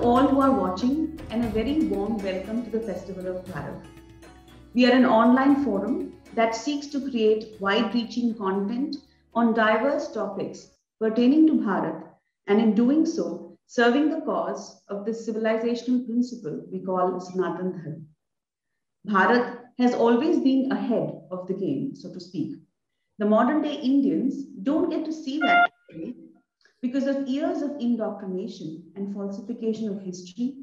all who are watching, and a very warm welcome to the Festival of Bharat. We are an online forum that seeks to create wide-reaching content on diverse topics pertaining to Bharat, and in doing so, serving the cause of this civilizational principle we call Sanatan Dharma. Bharat has always been ahead of the game, so to speak. The modern-day Indians don't get to see that today because of years of indoctrination and falsification of history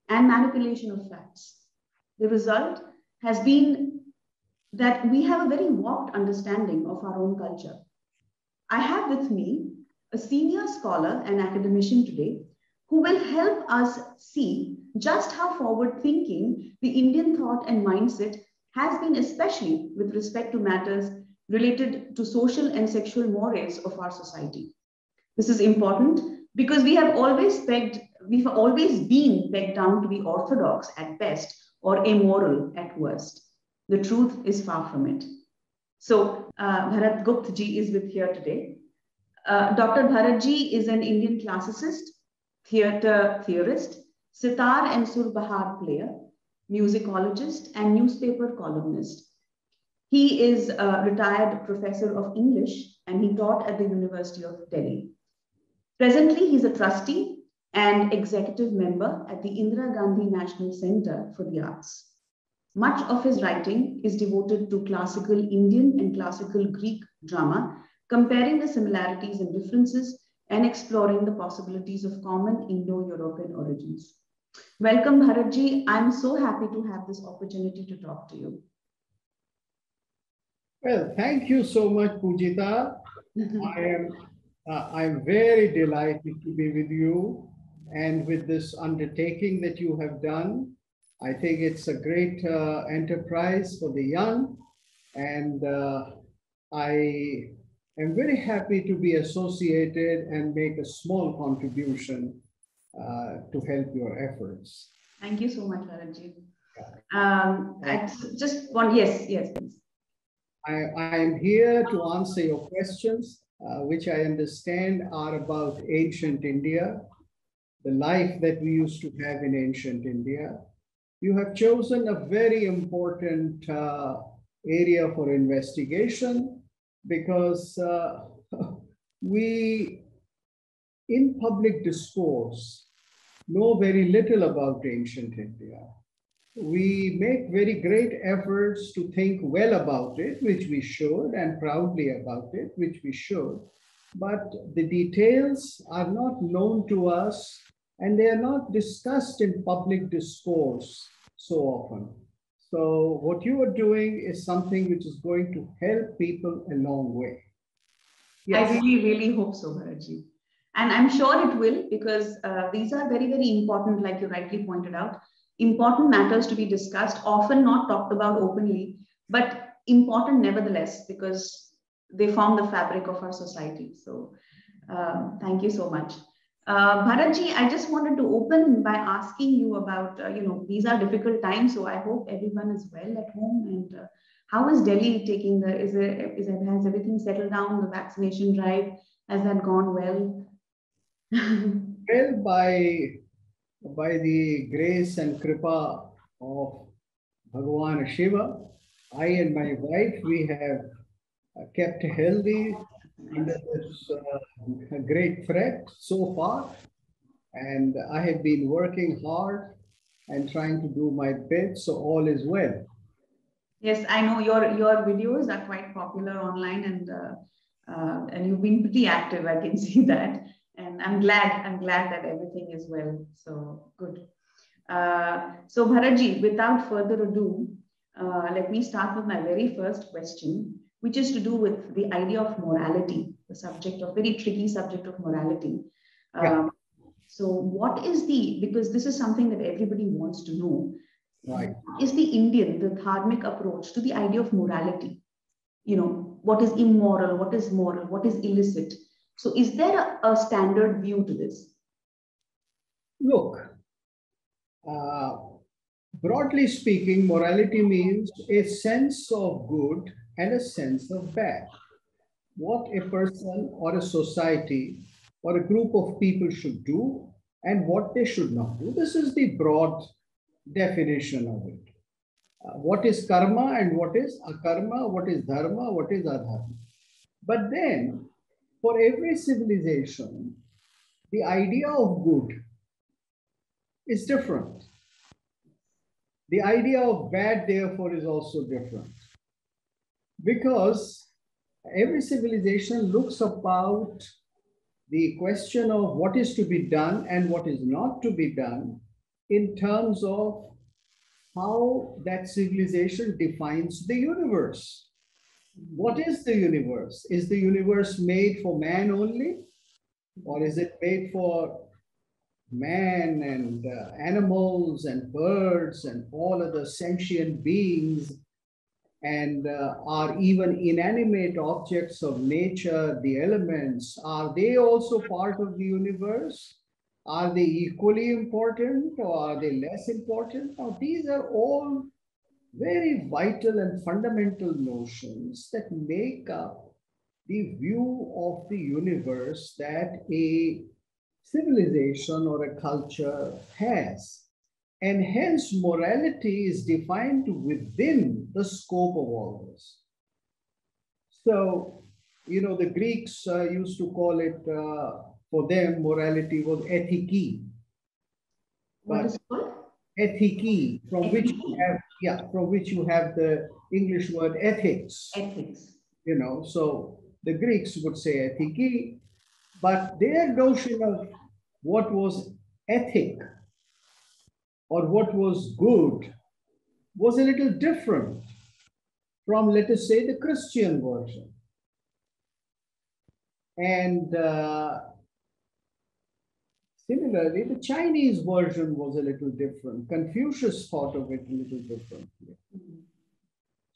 and manipulation of facts. The result has been that we have a very warped understanding of our own culture. I have with me a senior scholar and academician today who will help us see just how forward-thinking the Indian thought and mindset has been, especially with respect to matters related to social and sexual mores of our society. This is important because we've always been pegged down to be orthodox at best or amoral at worst. The truth is far from it. So Bharat Gupt ji is with here today. Dr. Bharat ji is an Indian classicist, theatre theorist, sitar and surbahar player, musicologist, and newspaper columnist. He is a retired professor of English and he taught at the University of Delhi. Presently, he's a trustee and executive member at the Indira Gandhi National Center for the Arts. Much of his writing is devoted to classical Indian and classical Greek drama, comparing the similarities and differences and exploring the possibilities of common Indo-European origins. Welcome, Bharat ji. I'm so happy to have this opportunity to talk to you. Well, thank you so much, Pujita. I'm very delighted to be with you and with this undertaking that you have done. I think it's a great enterprise for the young, and I am very happy to be associated and make a small contribution to help your efforts. Thank you so much, Bharatji. I just want, yes, please. I am here to answer your questions, which I understand are about ancient India, the life that we used to have in ancient India. You have chosen a very important area for investigation because we, in public discourse, know very little about ancient India. We make very great efforts to think well about it, which we should, and proudly about it, which we should. But the details are not known to us, and they are not discussed in public discourse so often. So what you are doing is something which is going to help people a long way. Yes. I really, really hope so, Bharatji. And I'm sure it will, because these are very, very important, like you rightly pointed out. Important matters to be discussed, often not talked about openly, but important nevertheless, because they form the fabric of our society. So thank you so much. Bharatji, I just wanted to open by asking you about, these are difficult times, so I hope everyone is well at home. And how is Delhi taking has everything settled down, the vaccination drive, has that gone well? Well, by the grace and kripa of Bhagavan Shiva, I and my wife, we have kept healthy under this great threat so far. And I have been working hard and trying to do my bit, so all is well. Yes, I know your videos are quite popular online, and you've been pretty active. I can see that. And I'm glad that everything is well. So good. So Bharatji, without further ado, let me start with my very first question, which is to do with the idea of morality, the very tricky subject of morality. So what is because this is something that everybody wants to know. Right. Is the Dharmic approach to the idea of morality? What is immoral, what is moral, what is illicit? So is there a standard view to this? Look, broadly speaking, morality means a sense of good and a sense of bad. What a person or a society or a group of people should do and what they should not do. This is the broad definition of it. What is karma and what is akarma, what is dharma, what is adharma. But then, for every civilization, the idea of good is different. The idea of bad, therefore, is also different. Because every civilization looks about the question of what is to be done and what is not to be done in terms of how that civilization defines the universe. What is the universe? Is the universe made for man only? Or is it made for man and animals and birds and all other sentient beings, and are even inanimate objects of nature, the elements, are they also part of the universe? Are they equally important or are they less important? Now, these are all very vital and fundamental notions that make up the view of the universe that a civilization or a culture has. And hence, morality is defined within the scope of all this. So, you know, the Greeks used to call it, for them, morality was ethiki. What is it called? Ethiki, from which you have the English word ethics. Ethics. You know, so the Greeks would say ethiki, but their notion of what was ethic or what was good was a little different from, let us say, the Christian version. And similarly, the Chinese version was a little different. Confucius thought of it a little differently.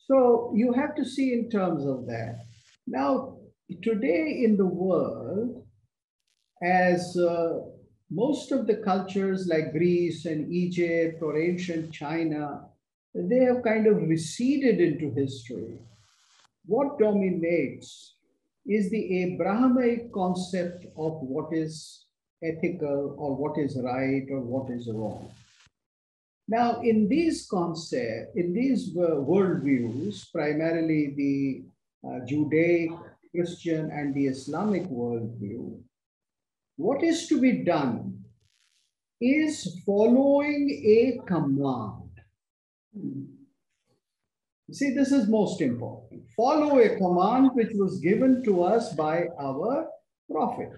So you have to see in terms of that. Now, today in the world, as most of the cultures like Greece and Egypt or ancient China, they have kind of receded into history. What dominates is the Abrahamic concept of what is ethical or what is right or what is wrong. Now, in these concepts, in these worldviews, primarily the Judaic, Christian, and the Islamic worldview, what is to be done is following a command. See, this is most important. Follow a command which was given to us by our prophet.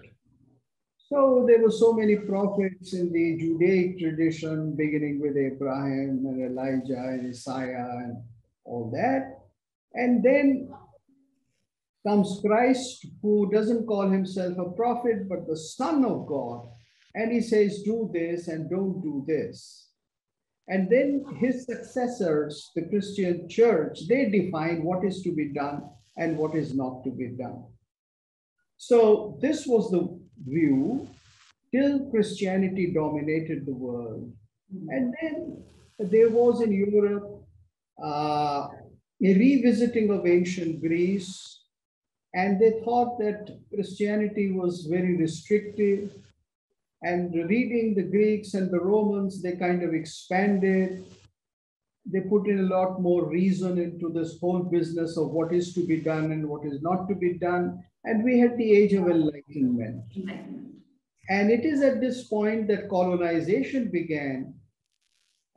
So there were so many prophets in the Judaic tradition, beginning with Abraham and Elijah and Isaiah and all that. And then comes Christ, who doesn't call himself a prophet, but the Son of God. And he says, do this and don't do this. And then his successors, the Christian church, they define what is to be done and what is not to be done. So this was the view till Christianity dominated the world. And then there was in Europe a revisiting of ancient Greece, and they thought that Christianity was very restrictive. And reading the Greeks and the Romans, they kind of expanded. They put in a lot more reason into this whole business of what is to be done and what is not to be done. And we had the Age of Enlightenment. And it is at this point that colonization began.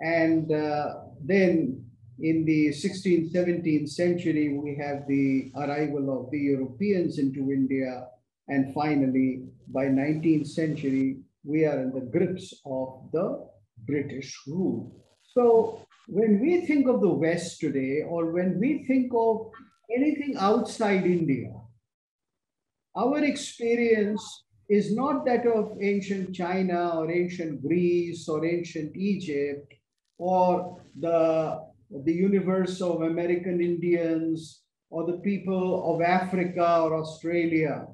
And then in the 16th, 17th century, we have the arrival of the Europeans into India. And finally, by 19th century, we are in the grips of the British rule. So when we think of the West today, or when we think of anything outside India, our experience is not that of ancient China or ancient Greece or ancient Egypt or the universe of American Indians or the people of Africa or Australia.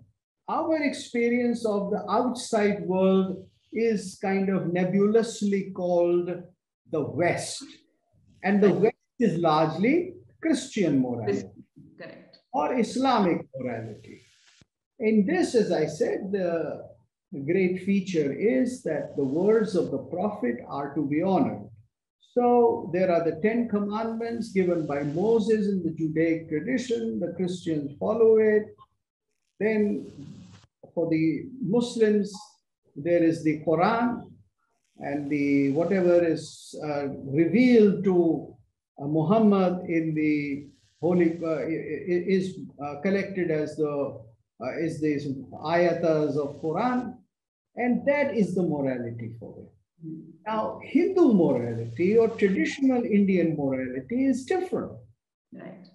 Our experience of the outside world is kind of nebulously called the West. And the West is largely Christian morality. Correct. Or Islamic morality. In this, as I said, great feature is that the words of the prophet are to be honored. So there are the 10 commandments given by Moses in the Judaic tradition. The Christians follow it. Then for the Muslims, there is the Quran, and the whatever is revealed to Muhammad in the holy is collected as the ayatas of Quran, and that is the morality for it. Now, Hindu morality or traditional Indian morality is different. Right.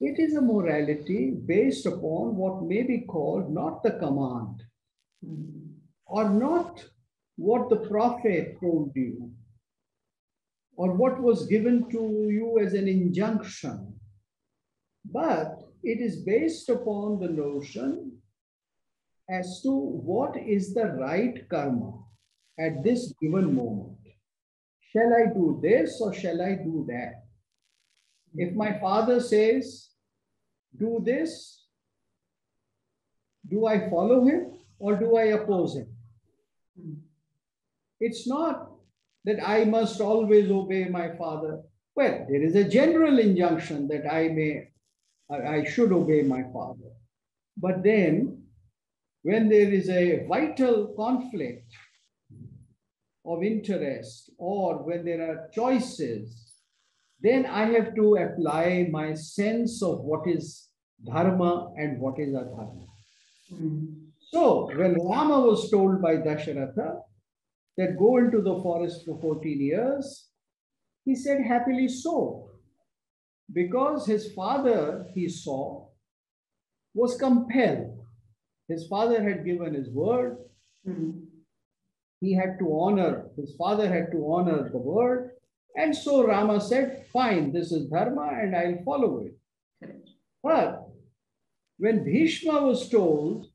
It is a morality based upon what may be called not the command or not what the prophet told you or what was given to you as an injunction, but it is based upon the notion as to what is the right karma at this given moment. Shall I do this or shall I do that? If my father says, do this, do I follow him or do I oppose him? It's not that I must always obey my father. Well, there is a general injunction that I should obey my father. But then, when there is a vital conflict of interest or when there are choices, then I have to apply my sense of what is dharma and what is adharma. So, when Rama was told by Dasharatha that go into the forest for 14 years, he said, happily so, because his father, he saw, was compelled. His father had given his word. He had to honor, his father had to honor the word. And so Rama said, fine, this is dharma and I'll follow it. Correct. But when Bhishma was told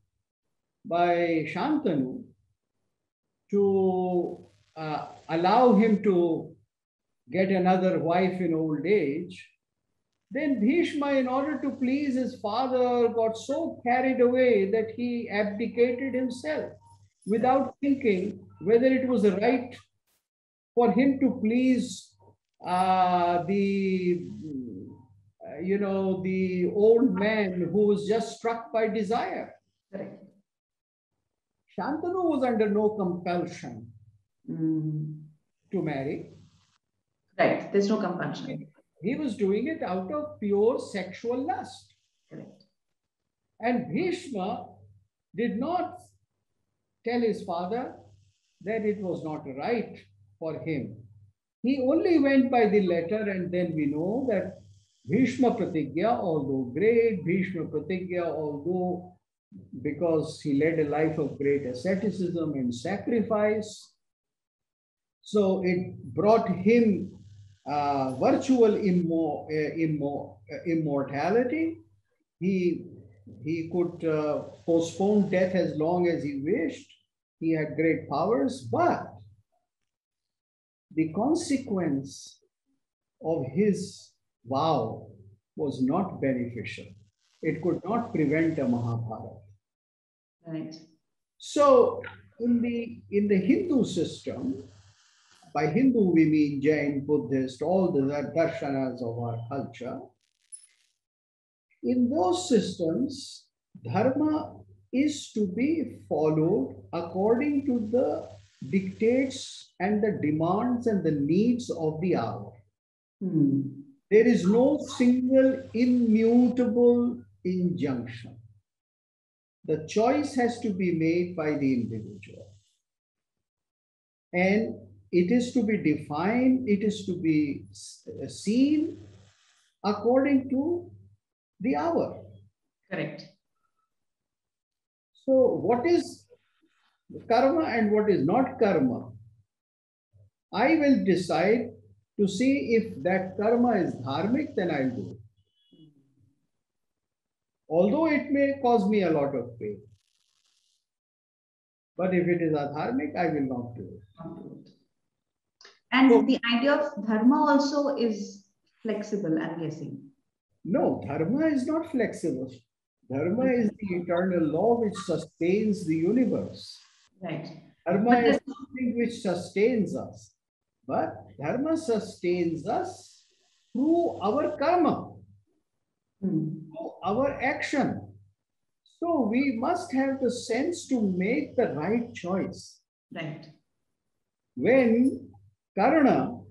by Shantanu to allow him to get another wife in old age, then Bhishma, in order to please his father, got so carried away that he abdicated himself without thinking whether it was right for him to please the old man who was just struck by desire. Correct. Shantanu was under no compulsion to marry. Right. There's no compulsion. He was doing it out of pure sexual lust. Correct. And Bhishma did not tell his father that it was not right for him. He only went by the letter, and then we know that Bhishma Pratigya, although great, Bhishma Pratigya, although because he led a life of great asceticism and sacrifice, so it brought him virtual immortality. He could postpone death as long as he wished. He had great powers, but the consequence of his vow was not beneficial. It could not prevent a Mahabharata. Right. So in the Hindu system, by Hindu we mean Jain, Buddhist, all the darshanas of our culture. In those systems, dharma is to be followed according to the dictates and the demands and the needs of the hour. There is no single immutable injunction. The choice has to be made by the individual. And it is to be defined, it is to be seen according to the hour. Correct. So what is karma and what is not karma? I will decide to see if that karma is dharmic, then I'll do it. Although it may cause me a lot of pain. But if it is adharmic, I will not do it. And so, the idea of dharma also is flexible, I'm guessing. No, dharma is not flexible. Dharma is the eternal law which sustains the universe. Right. Dharma is something which sustains us. But dharma sustains us through our karma, through our action. So we must have the sense to make the right choice. Right. When Karna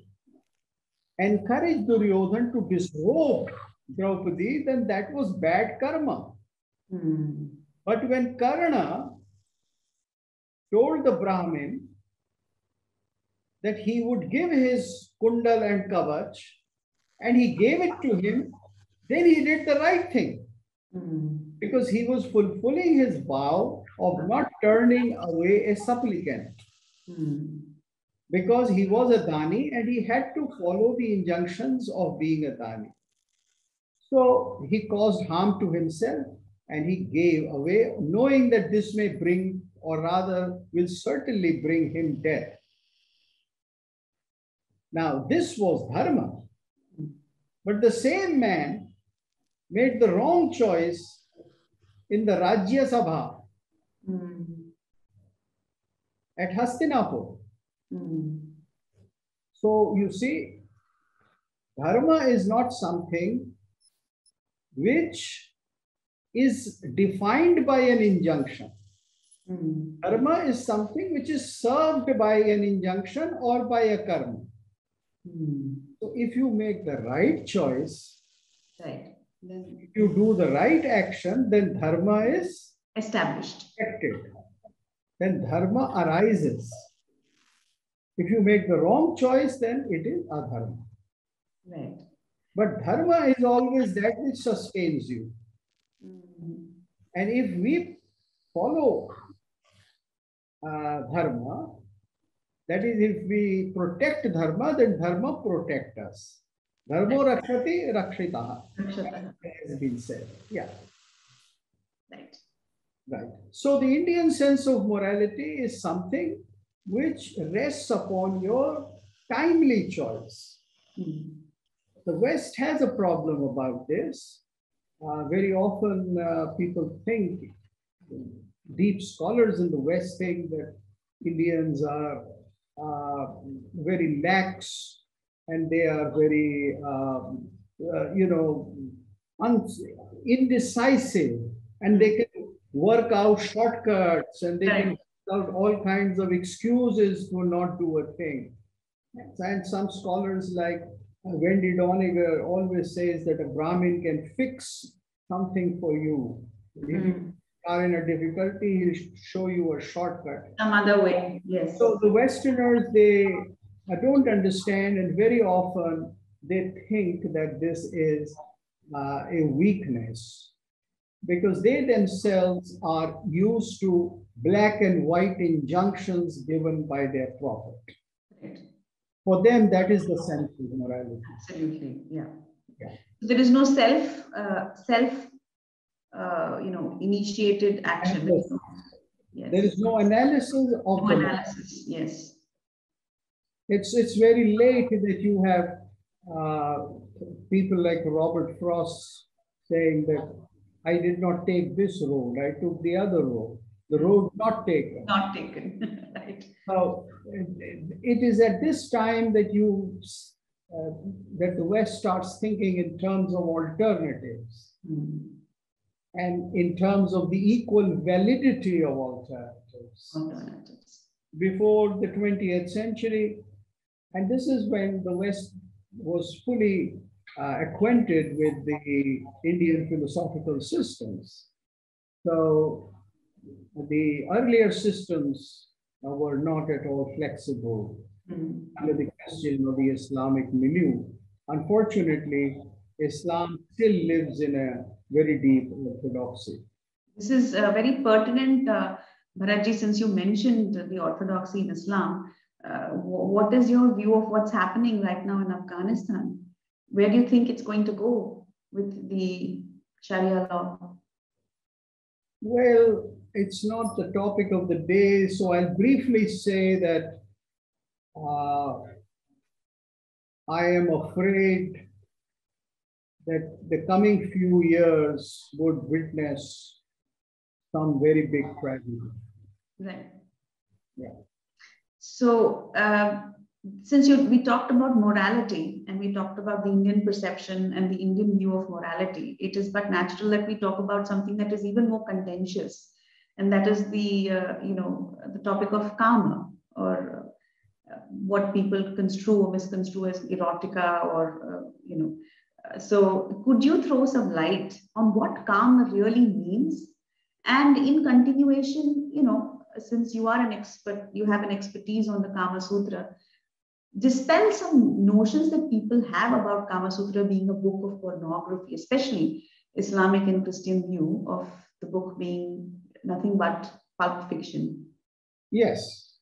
encouraged Duryodhan to disrobe Draupadi, then that was bad karma. But when Karna told the Brahmin that he would give his kundal and kavach, and he gave it to him, then he did the right thing. Because he was fulfilling his vow of not turning away a supplicant. Because he was a dani and he had to follow the injunctions of being a dani. So he caused harm to himself and he gave away, knowing that this may bring, or rather will certainly bring him death. Now, this was dharma. But the same man made the wrong choice in the Rajya Sabha at Hastinapur. So you see, dharma is not something which is defined by an injunction. Dharma is something which is served by an injunction or by a karma. So if you make the right choice, Right. if you do the right action, then dharma is Established. affected. Then dharma arises. If you make the wrong choice, then it is adharma. Right. But dharma is always that which sustains you. And if we follow dharma, that is, if we protect dharma, then dharma protect us. Dharmo rakshati rakshitaha, has been said. Yeah. Right. Right. So the Indian sense of morality is something which rests upon your timely choice. The West has a problem about this. Very often people think, deep scholars in the West think that Indians are very lax and they are very, indecisive, and they can work out shortcuts and they can work out all kinds of excuses to not do a thing. And some scholars like Wendy Doniger always says that a Brahmin can fix something for you. If you are in a difficulty, he'll show you a shortcut. Some other way, yes. So the Westerners, they don't understand, and very often they think that this is a weakness because they themselves are used to black and white injunctions given by their prophet. Right. For them, that is the sense of morality. Absolutely, yeah. There is no initiated action. Yes. There is no analysis of no analysis. Yes. It's very late that you have people like Robert Frost saying that I did not take this road, I took the other road. The road not taken. Not taken, right. So it is at this time that that the West starts thinking in terms of alternatives and in terms of the equal validity of alternatives. Before the 20th century, and this is when the West was fully acquainted with the Indian philosophical systems. So the earlier systems were not at all flexible under the question of the Islamic milieu. Unfortunately, Islam still lives in a very deep orthodoxy. This is very pertinent, Bharatji, since you mentioned the orthodoxy in Islam. What is your view of what's happening right now in Afghanistan? Where do you think it's going to go with the Sharia law? Well, it's not the topic of the day, so I'll briefly say that I am afraid that the coming few years would witness some very big tragedy. Right. Yeah. So, since we talked about morality and we talked about the Indian perception and the Indian view of morality, it is but natural that we talk about something that is even more contentious, and that is the the topic of karma, or what people construe or misconstrue as erotica, or So, could you throw some light on what karma really means? And in continuation, since you are an expert, you have an expertise on the Kama Sutra, dispel some notions that people have about Kama Sutra being a book of pornography, especially Islamic and Christian view of the book being nothing but pulp fiction. Yes,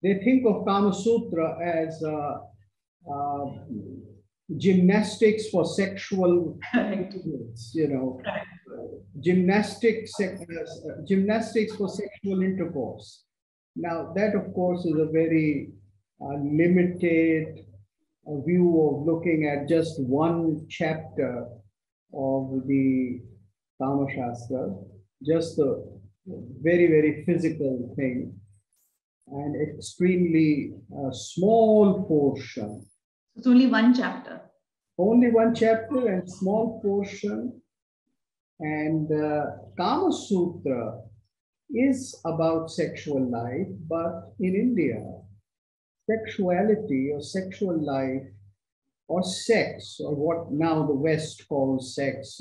they think of Kama Sutra as gymnastics for sexual, gymnastics for sexual intercourse. Now, that of course is a very limited view of looking at just one chapter of the Kama Shastra, just a very, very physical thing, and extremely small portion. It's only one chapter. Only one chapter and small portion. And Kama Sutra is about sexual life, but in India, sexuality or sexual life or sex, or what now the West calls sex,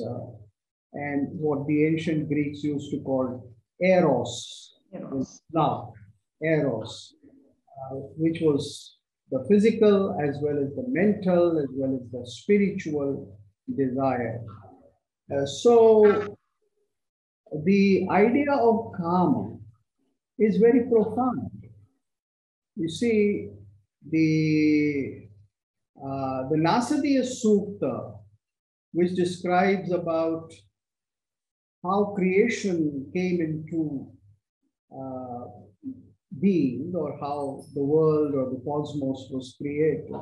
and what the ancient Greeks used to call eros, love, eros, which was the physical as well as the mental as well as the spiritual desire. So the idea of karma is very profound. You see, the Nasadiya Sukta, which describes about how creation came into being, or how the world or the cosmos was created,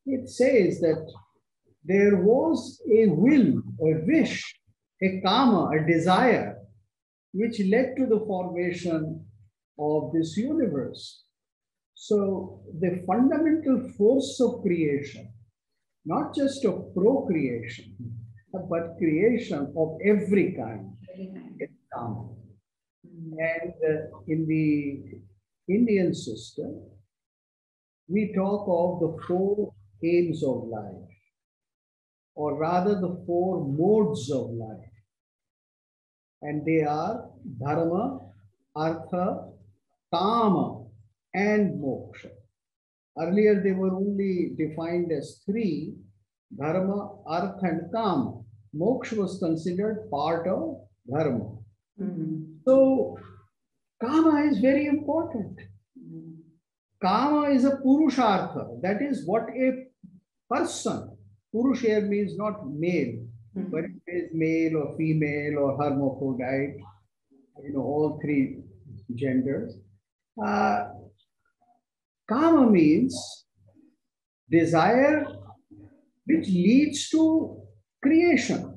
it says that there was a will, a wish, a karma, a desire, which led to the formation of this universe. So the fundamental force of creation, not just of procreation, but creation of every kind, is karma. And in the Indian system, we talk of the 4 aims of life, or rather the 4 modes of life. And they are dharma, artha, kama, and moksha. Earlier, they were only defined as 3, dharma, artha, and kama. Moksha was considered part of dharma. So, kama is very important. Kama is a purushartha. That is what a person, purush here means not male, but it is male or female or hermaphrodite, all 3 genders. Kama means desire which leads to creation.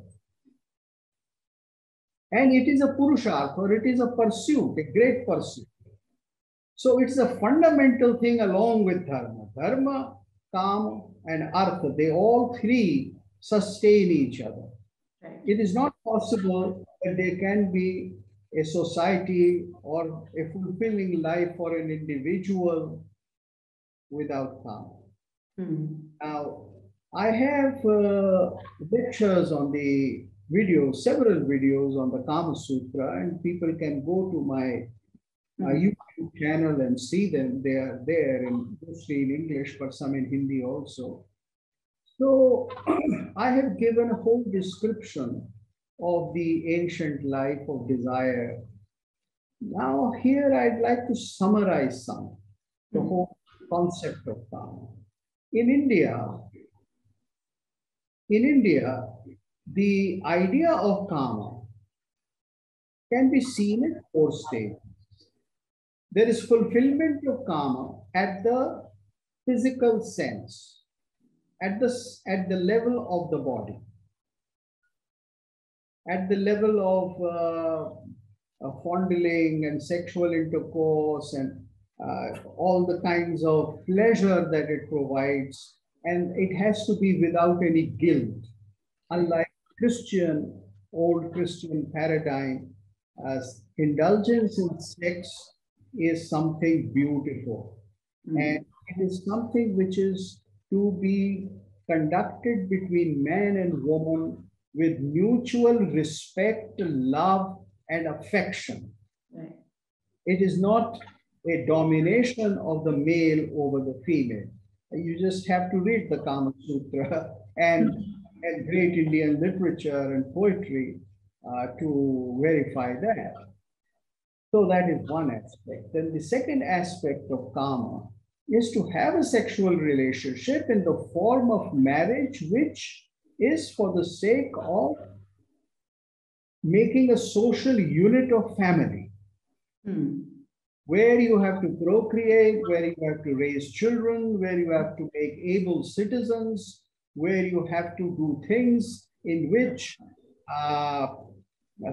And it is a purushartha, or it is a pursuit, a great pursuit. So it's a fundamental thing along with dharma. Dharma, kama, and artha, they all 3 sustain each other. Right. It is not possible that there can be a society or a fulfilling life for an individual without kama. Now, I have lectures on the videos, several videos on the Kama Sutra, and people can go to my YouTube channel and see them. They are there, mostly in English, but some in Hindi also. So I have given a whole description of the ancient life of desire. Now here I'd like to summarize the whole concept of karma. In India, the idea of karma can be seen at 4 stages. There is fulfillment of karma at the physical sense, at the level of the body. at the level of fondling and sexual intercourse and all the kinds of pleasure that it provides. And it has to be without any guilt. Unlike old Christian paradigm, indulgence in sex is something beautiful. And it is something which is to be conducted between man and woman with mutual respect, love, and affection. Right. It is not a domination of the male over the female. You just have to read the Kama Sutra and great Indian literature and poetry to verify that. So that is one aspect. Then the second aspect of Kama is to have a sexual relationship in the form of marriage, which is for the sake of making a social unit of family, where you have to procreate, where you have to raise children, where you have to make able citizens, where you have to do things in which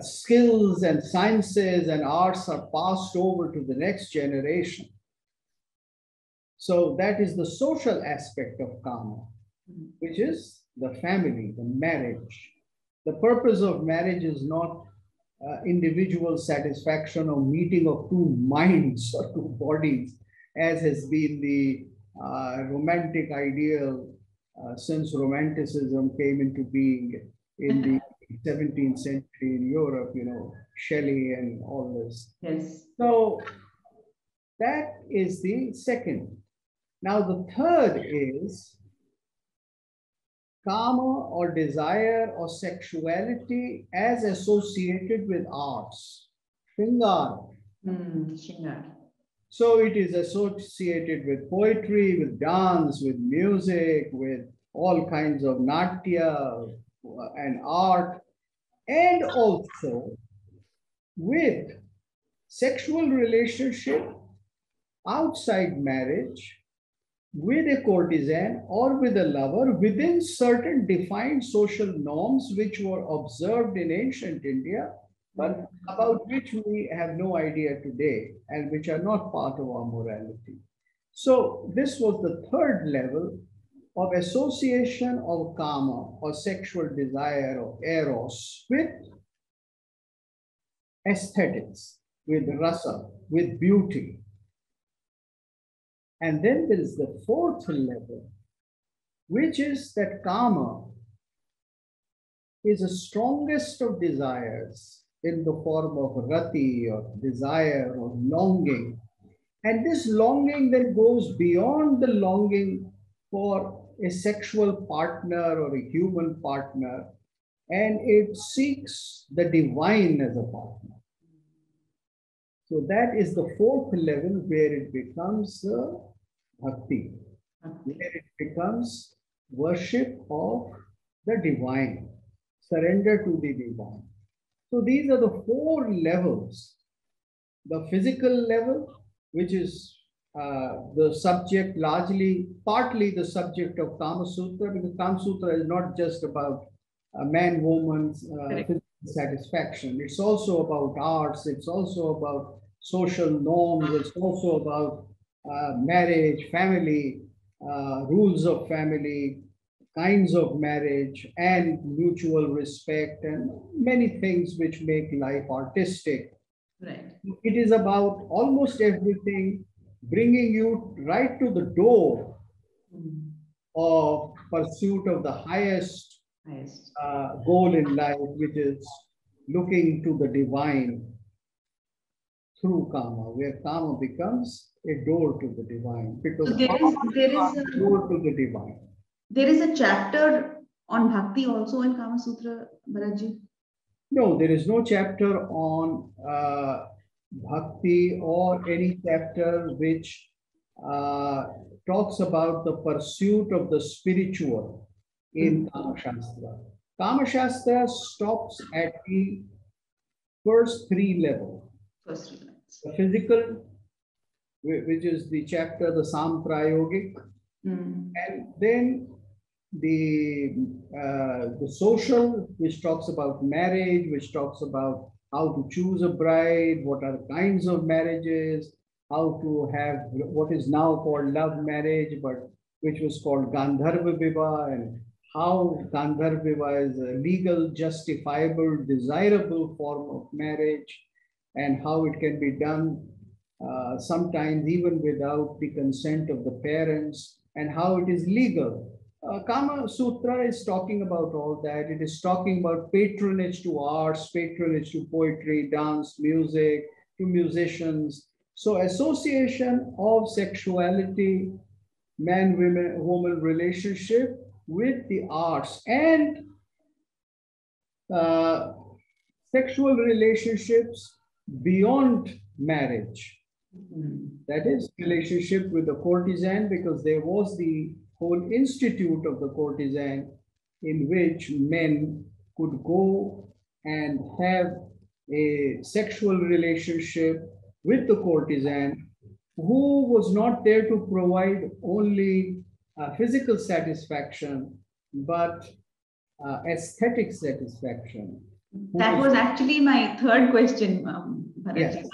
skills and sciences and arts are passed over to the next generation. So that is the social aspect of Kama, which is the family, the marriage. The purpose of marriage is not individual satisfaction or meeting of two minds or two bodies, as has been the romantic ideal since Romanticism came into being in the 17th century in Europe, you know, Shelley and all this. Yes. So that is the second. Now the third is Kama or desire or sexuality as associated with arts. Shringar. Shringar. So it is associated with poetry, with dance, with music, with all kinds of natya and art, and also with sexual relationship outside marriage with a courtesan or with a lover within certain defined social norms which were observed in ancient India, but about which we have no idea today and which are not part of our morality. So this was the third level of association of Kama or sexual desire or eros with aesthetics, with rasa, with beauty. And then there is the fourth level, which is that Kama is the strongest of desires in the form of rati or desire or longing. And this longing then goes beyond the longing for a sexual partner or a human partner, and it seeks the divine as a partner. So that is the fourth level where it becomes bhakti, where it becomes worship of the divine, surrender to the divine. So these are the four levels. The physical level, which is the subject partly the subject of Kama Sutra, because Kama Sutra is not just about man, woman's physical satisfaction. It's also about arts. It's also about social norms. It's also about marriage, family, rules of family, kinds of marriage, and mutual respect, and many things which make life artistic. Right. It is about almost everything bringing you right to the door of pursuit of the highest goal in life, which is looking to the divine through Kama, where Kama becomes a door to the divine. Because so there is a door to the divine. There is a chapter on bhakti also in Kama Sutra, Bharatji? No, there is no chapter on bhakti or any chapter which talks about the pursuit of the spiritual in Kama Shastra. Kama Shastra stops at the first three levels. The physical, which is the chapter, the Samprayogic, and then the social, which talks about marriage, which talks about how to choose a bride, what are the kinds of marriages, how to have what is now called love marriage, but which was called Gandharva Vivaha, and how Gandharva Vivaha is a legal, justifiable, desirable form of marriage, and how it can be done sometimes even without the consent of the parents, and how it is legal. Kama Sutra is talking about all that. It is talking about patronage to arts, patronage to poetry, dance, music, to musicians. So association of sexuality, man-woman relationship with the arts, and sexual relationships beyond marriage. That is relationship with the courtesan, because there was the whole institute of the courtesan in which men could go and have a sexual relationship with the courtesan, who was not there to provide only physical satisfaction, but aesthetic satisfaction. That was actually my third question, Bharat. Yes.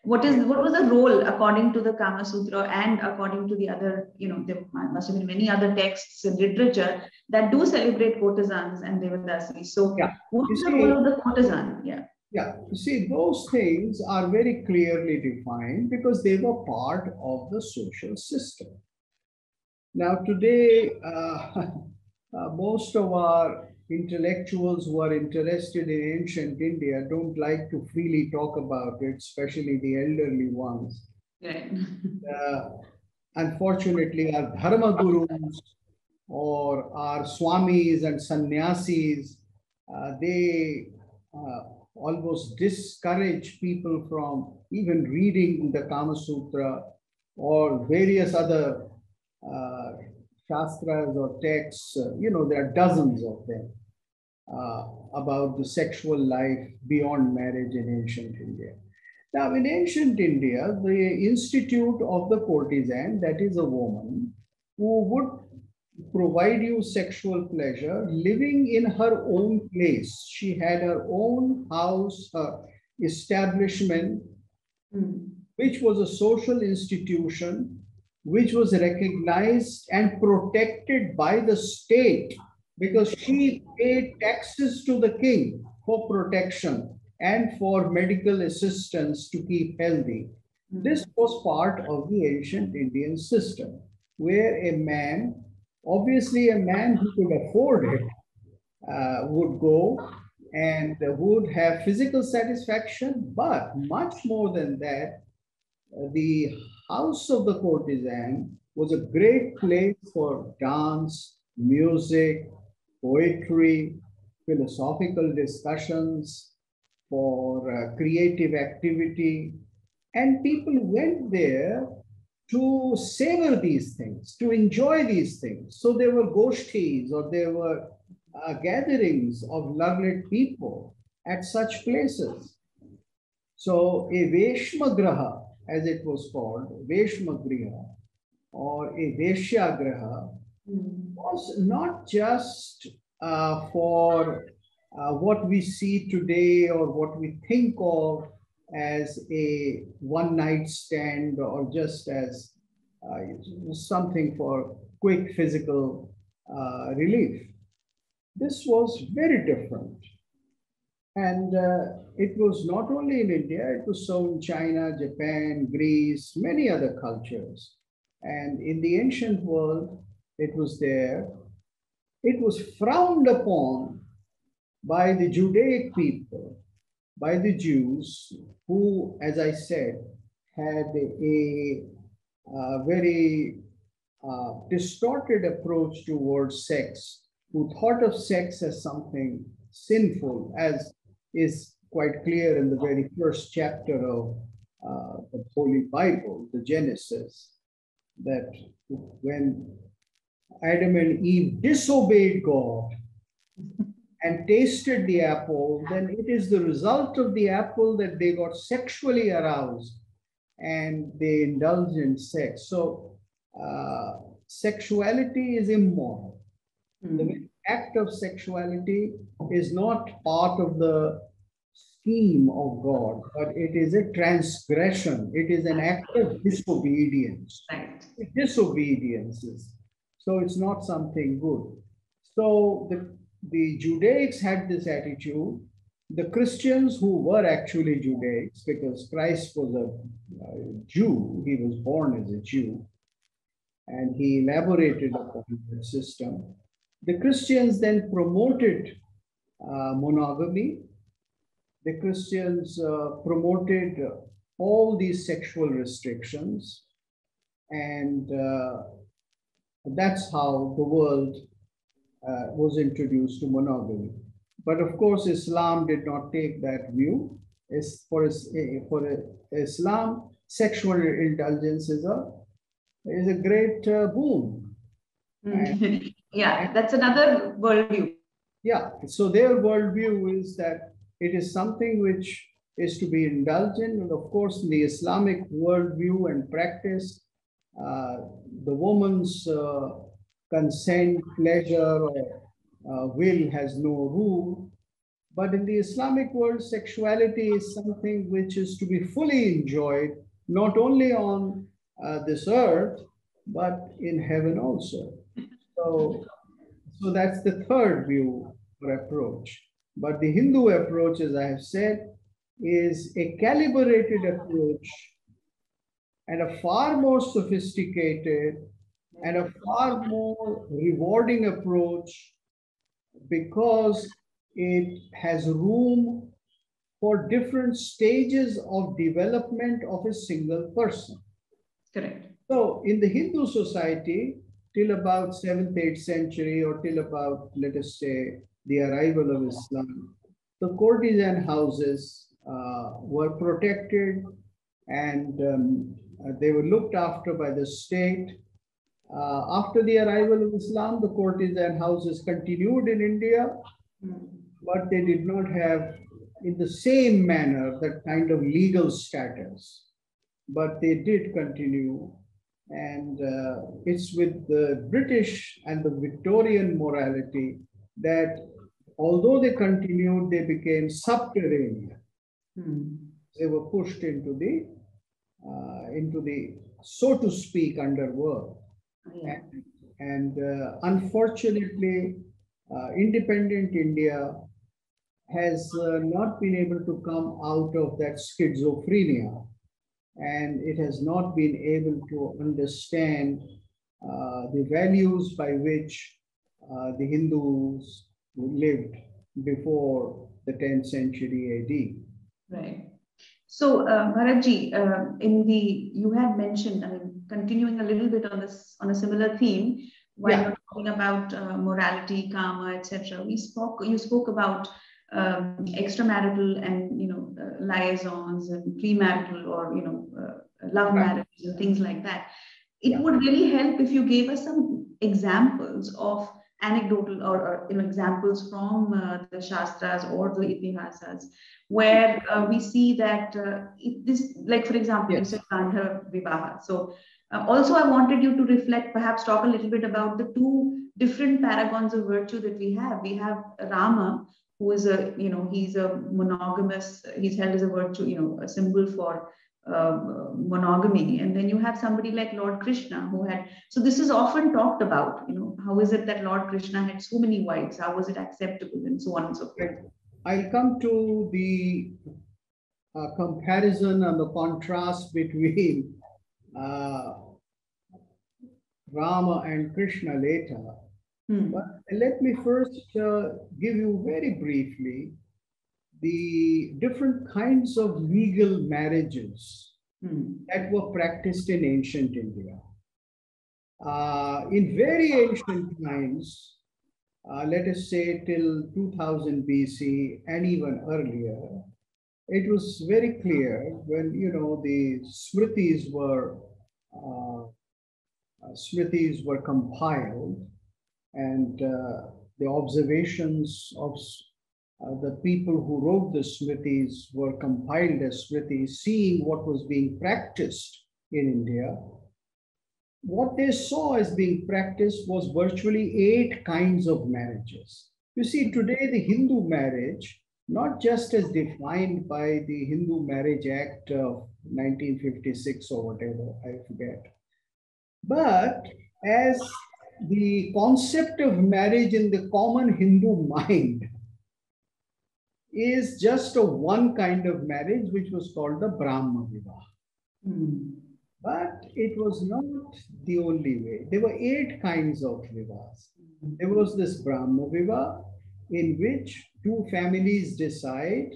What was the role according to the Kama Sutra and according to the other, there must have been many other texts and literature that do celebrate courtesans and devadasis. So what is the role of the courtesan? Yeah, you see, those things are very clearly defined because they were part of the social system. Now today, most of our intellectuals who are interested in ancient India don't like to freely talk about it, especially the elderly ones. Right. Unfortunately, our dharma gurus or our swamis and sannyasis, they almost discourage people from even reading the Kama Sutra or various other shastras or texts. There are dozens of them about the sexual life beyond marriage in ancient India. Now, in ancient India, the institute of the courtesan, that is a woman who would provide you sexual pleasure living in her own place. She had her own house, her establishment, which was a social institution, which was recognized and protected by the state, because she paid taxes to the king for protection and for medical assistance to keep healthy. This was part of the ancient Indian system, where a man, obviously a man who could afford it, would go and would have physical satisfaction, but much more than that, the house of the courtesan was a great place for dance, music, poetry, philosophical discussions, for creative activity. And people went there to savor these things, to enjoy these things. So there were goshtis, or there were gatherings of learned people at such places. So a Veshmagraha, as it was called, Veshmagriha, or a Veshyagraha, was not just for what we see today or what we think of as a one-night stand, or just as something for quick physical relief. This was very different. And it was not only in India, it was so in China, Japan, Greece, many other cultures. And in the ancient world, it was there. It was frowned upon by the Judaic people, by the Jews, who, as I said, had a very distorted approach towards sex, who thought of sex as something sinful, as is quite clear in the very first chapter of the Holy Bible, the Genesis, that when Adam and Eve disobeyed God and tasted the apple, then it is the result of the apple that they got sexually aroused and they indulged in sex. So sexuality is immoral. The very act of sexuality is not part of the scheme of God, but it is a transgression. It is an act of disobedience. Right. Disobediences. So it's not something good. So the Judaics had this attitude. The Christians who were actually Judaics, because Christ was a Jew, he was born as a Jew, and he elaborated upon the system. The Christians then promoted monogamy. The Christians promoted all these sexual restrictions, and that's how the world was introduced to monogamy. But of course, Islam did not take that view. For Islam, sexual indulgence is a great boon. Yeah, that's another worldview. Yeah, so their worldview is that it is something which is to be indulged in. And of course, in the Islamic worldview and practice, the woman's consent, pleasure, or will has no rule. But in the Islamic world, sexuality is something which is to be fully enjoyed, not only on this earth, but in heaven also. So that's the third view or approach. But the Hindu approach, as I have said, is a calibrated approach and a far more sophisticated and a far more rewarding approach, because it has room for different stages of development of a single person. Correct. So in the Hindu society, till about 7th, 8th century, or till about, let us say, the arrival of Islam, the courtesan houses were protected, and they were looked after by the state. After the arrival of Islam, the courtesan houses continued in India, but they did not have, in the same manner, that kind of legal status. But they did continue. And it's with the British and the Victorian morality that although they continued, they became subterranean. They were pushed into the, so to speak, underworld. Yeah. And unfortunately, independent India has not been able to come out of that schizophrenia. And it has not been able to understand the values by which the Hindus lived before the 10th century AD. Right. So, Bharatji, you had mentioned, I mean, continuing a little bit on this, on a similar theme, while you're talking about morality, karma, etc. You spoke about extramarital and liaisons and premarital or love marriages and things like that. It would really help if you gave us some examples of anecdotal or examples from the Shastras or the Itihasas, where we see that this, like for example, you said Gandhar Vivaha. So also I wanted you to reflect, perhaps talk a little bit about the two different paragons of virtue that we have. We have Rama, who is he's a monogamous, he's held as a virtue, a symbol for monogamy. And then you have somebody like Lord Krishna who had, so this is often talked about, how is it that Lord Krishna had so many wives? How was it acceptable? And so on and so forth. I'll come to the comparison and the contrast between Rama and Krishna later. But let me first give you very briefly the different kinds of legal marriages that were practiced in ancient India. In very ancient times, let us say till 2000 BC and even earlier, it was very clear when, the Smritis were compiled, and the observations of the people who wrote the Smritis were compiled as Smritis, seeing what was being practiced in India. what they saw as being practiced was virtually 8 kinds of marriages. You see, today the Hindu marriage, not just as defined by the Hindu Marriage Act of 1956 or whatever, I forget, but as the concept of marriage in the common Hindu mind is just a one kind of marriage, which was called the Brahma Vivah. But it was not the only way. There were 8 kinds of vivahs. There was this Brahma Vivah, in which 2 families decide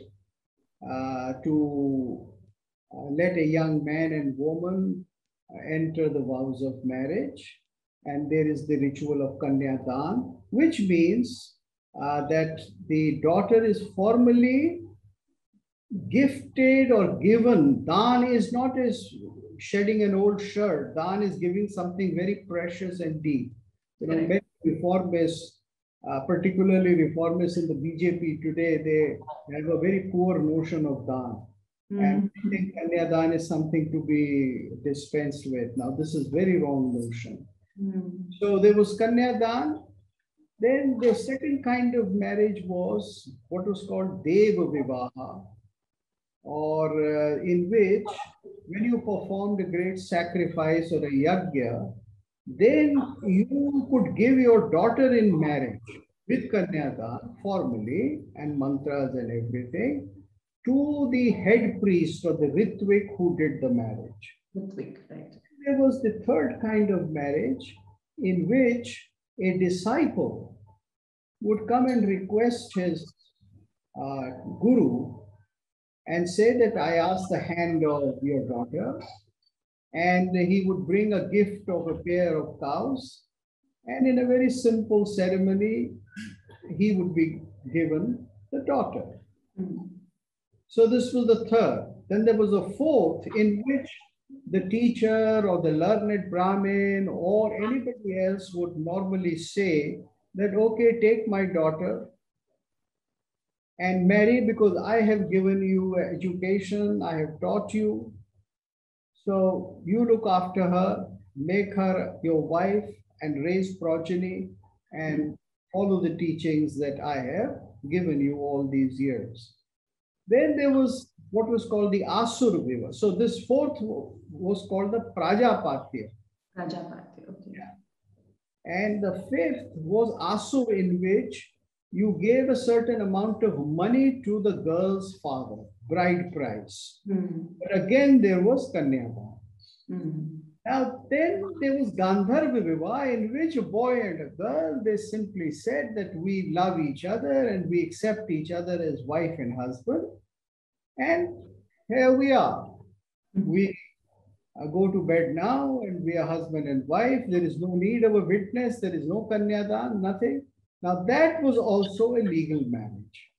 to let a young man and woman enter the vows of marriage. And there is the ritual of Kanyadan, which means that the daughter is formally gifted or given. Dan is not as shedding an old shirt. Dan is giving something very precious and deep. You know, many reformists, particularly reformists in the BJP today, they have a very poor notion of Dan. And I think Kanyadan is something to be dispensed with. Now, this is very wrong notion. So there was Kanyadan. Then the second kind of marriage was what was called Deva Vivaha, or in which when you performed a great sacrifice or a yajna, then you could give your daughter in marriage with Kanyadan formally and mantras and everything to the head priest or the Ritvik who did the marriage. Ritvik, right. There was the third kind of marriage in which a disciple would come and request his guru and say that I ask the hand of your daughter, and he would bring a gift of a pair of cows, and in a very simple ceremony, he would be given the daughter. So this was the third. Then there was a fourth in which the teacher or the learned Brahmin or anybody else would normally say that, okay, take my daughter and marry because I have given you education, I have taught you. So you look after her, make her your wife and raise progeny and follow the teachings that I have given you all these years. Then there was what was called the Asur Viva. So this fourth was called the Prajapatya. Prajapatya, okay. Yeah. And the fifth was Asur, in which you gave a certain amount of money to the girl's father, bride price. But again, there was Kanyadan. Now, then there was Gandharva Vivaha, in which a boy and a girl, they simply said that we love each other and we accept each other as wife and husband. And here we are. We go to bed now and we are husband and wife. There is no need of a witness. There is no Kanyadan, nothing. Now, that was also a legal marriage.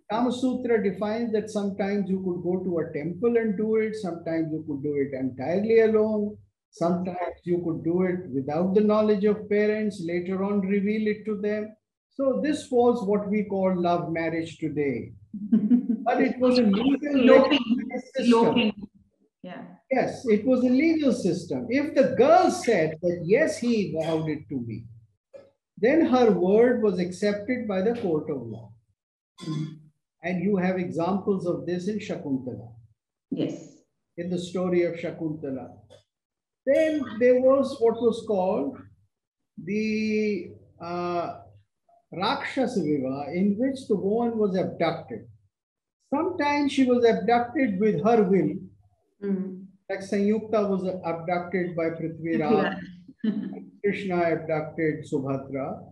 Kama Sutra defines that sometimes you could go to a temple and do it. Sometimes you could do it entirely alone. Sometimes you could do it without the knowledge of parents, later on reveal it to them. So this was what we call love marriage today. But it was a legal system. Yeah. Yes, it was a legal system. If the girl said that, yes, he vowed it to me, then her word was accepted by the court of law. And you have examples of this in Shakuntala. Yes. In the story of Shakuntala. Then there was what was called the Rakshasa Vivaha, in which the woman was abducted. Sometimes she was abducted with her will. Like Sanyukta was abducted by Prithviraj. Krishna abducted Subhadra.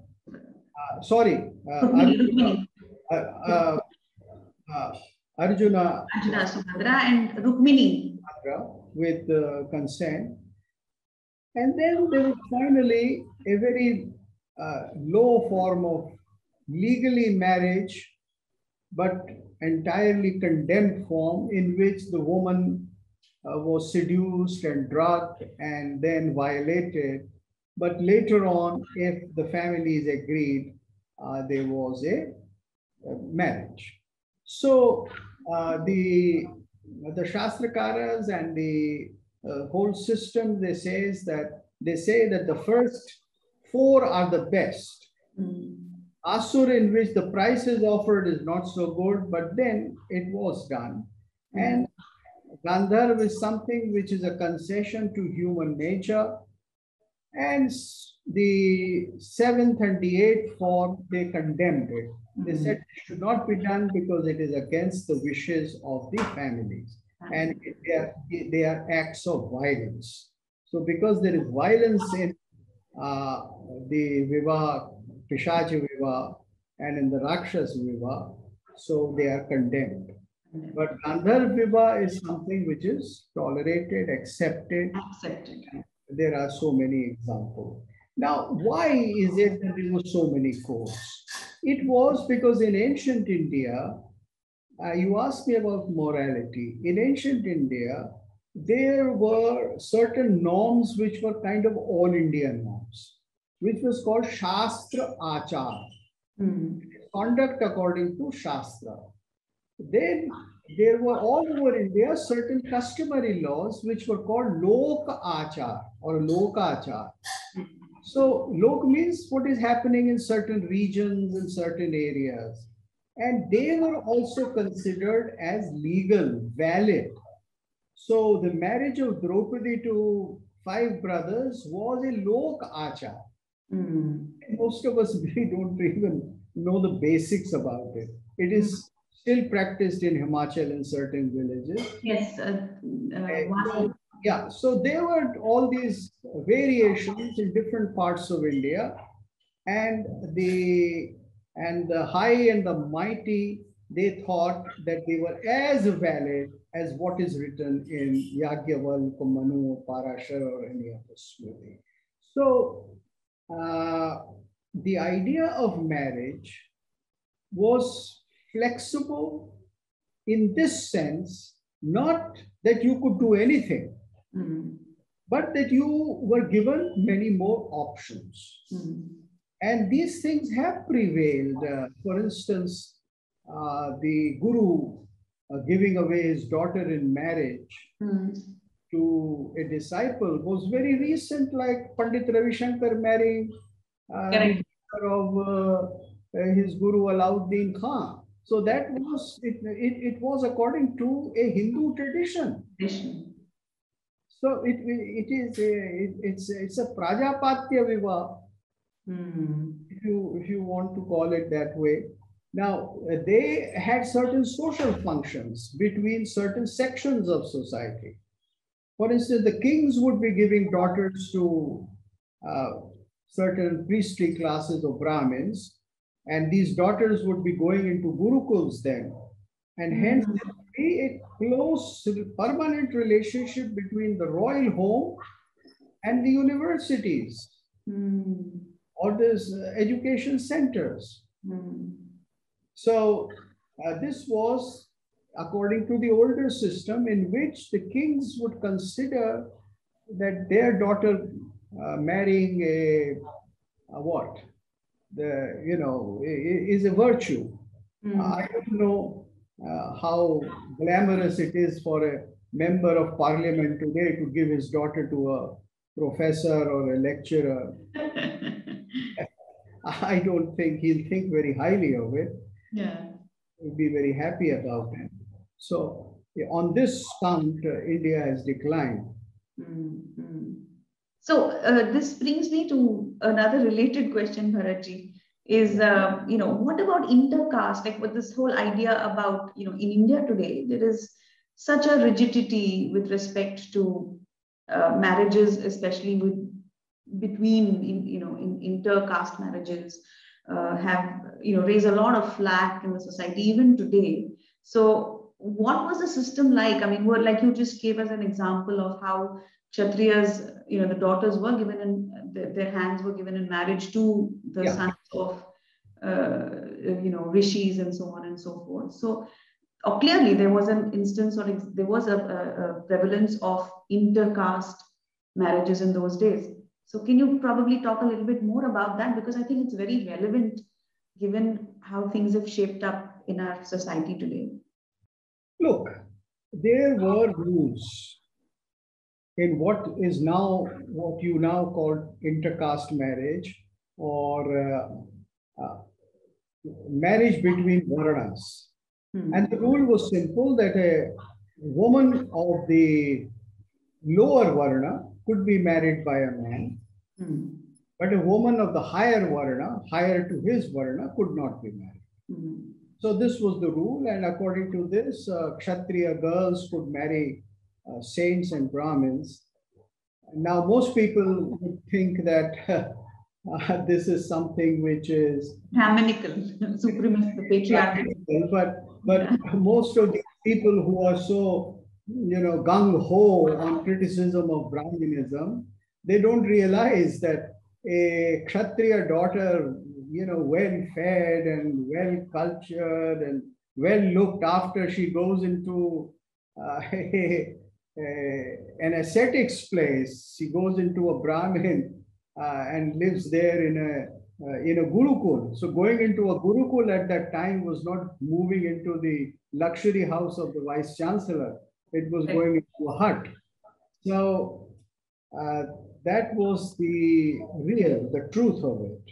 Arjuna, Subhadra, and Rukmini. With consent. And then there was finally a very low form of legally marriage, but entirely condemned form, in which the woman was seduced and drugged and then violated. But later on, if the families agreed, there was a marriage. So the Shastrakaras and the whole system, they say that the first four are the best. Asur, in which the price is offered, is not so good, but then it was done. And Gandharv is something which is a concession to human nature. And the seventh and the eighth form, they condemned it. They said it should not be done because it is against the wishes of the families. And they are acts of violence. So because there is violence in the Vivah, Pishacha Vivah, and in the Rakshas Vivah, so they are condemned. But Gandharv Vivah is something which is tolerated, accepted. There are so many examples. Now, why is it that there were so many courts? It was because in ancient India, you asked me about morality. In ancient India, there were certain norms which were kind of all India norms, which was called Shastra Achar, conduct according to Shastra. Then there were all over India certain customary laws which were called Lok Achar or Lokachar. So Lok means what is happening in certain regions, in certain areas. And they were also considered as legal, valid. So the marriage of Draupadi to 5 brothers was a Lok Achar. Most of us really don't even know the basics about it. It is still practiced in Himachal in certain villages. Yes. So there were all these variations in different parts of India, and the high and the mighty, they thought that they were as valid as what is written in Yagyavalkya, Manu, Parashar, or any other Smriti. So the idea of marriage was flexible in this sense, not that you could do anything, but that you were given many more options. And these things have prevailed. For instance, the Guru giving away his daughter in marriage to a disciple was very recent, like Pandit Ravi Shankar marrying the daughter of his Guru Alauddin Khan. So that was, it was according to a Hindu tradition. So it's a Prajapatya Vivah, if you want to call it that way. Now, they had certain social functions between certain sections of society. For instance, the kings would be giving daughters to certain priestly classes of Brahmins, and these daughters would be going into Gurukuls then. And hence, there would be a close, permanent relationship between the royal home and the universities or these education centers. So this was according to the older system, in which the kings would consider that their daughter marrying is a virtue. I don't know how glamorous it is for a member of parliament today to give his daughter to a professor or a lecturer. I don't think he'll think very highly of it. He'll be very happy about it. So on this count, India has declined. So this brings me to another related question, Bharatji, is, what about intercaste? Like with this whole idea about, in India today, there is such a rigidity with respect to marriages, especially between intercaste marriages, have, raised a lot of flack in the society, even today. So what was the system like? I mean, like you just gave us an example of how Kshatriyas, the daughters were given in, their hands were given in marriage to the sons of, rishis and so on and so forth. So clearly there was an instance, or there was a prevalence of intercaste marriages in those days. So can you probably talk a little bit more about that? Because I think it's very relevant given how things have shaped up in our society today. Look, there were rules. in what is now, what you now call intercaste marriage, or marriage between Varnas. And the rule was simple, that a woman of the lower Varna could be married by a man, but a woman of the higher Varna, higher to his Varna, could not be married. So this was the rule, and according to this, Kshatriya girls could marry saints and Brahmins. Now, most people would think that this is something which is Brahminical, supremacist, the patriarchal. But most of the people who are so, gung-ho on criticism of Brahminism, they don't realize that a Kshatriya daughter, well-fed and well-cultured and well-looked after, she goes into an ascetic's place. She goes into a Brahmin and lives there in a Gurukul. So going into a Gurukul at that time was not moving into the luxury house of the Vice Chancellor. It was going into a hut. So that was the truth of it.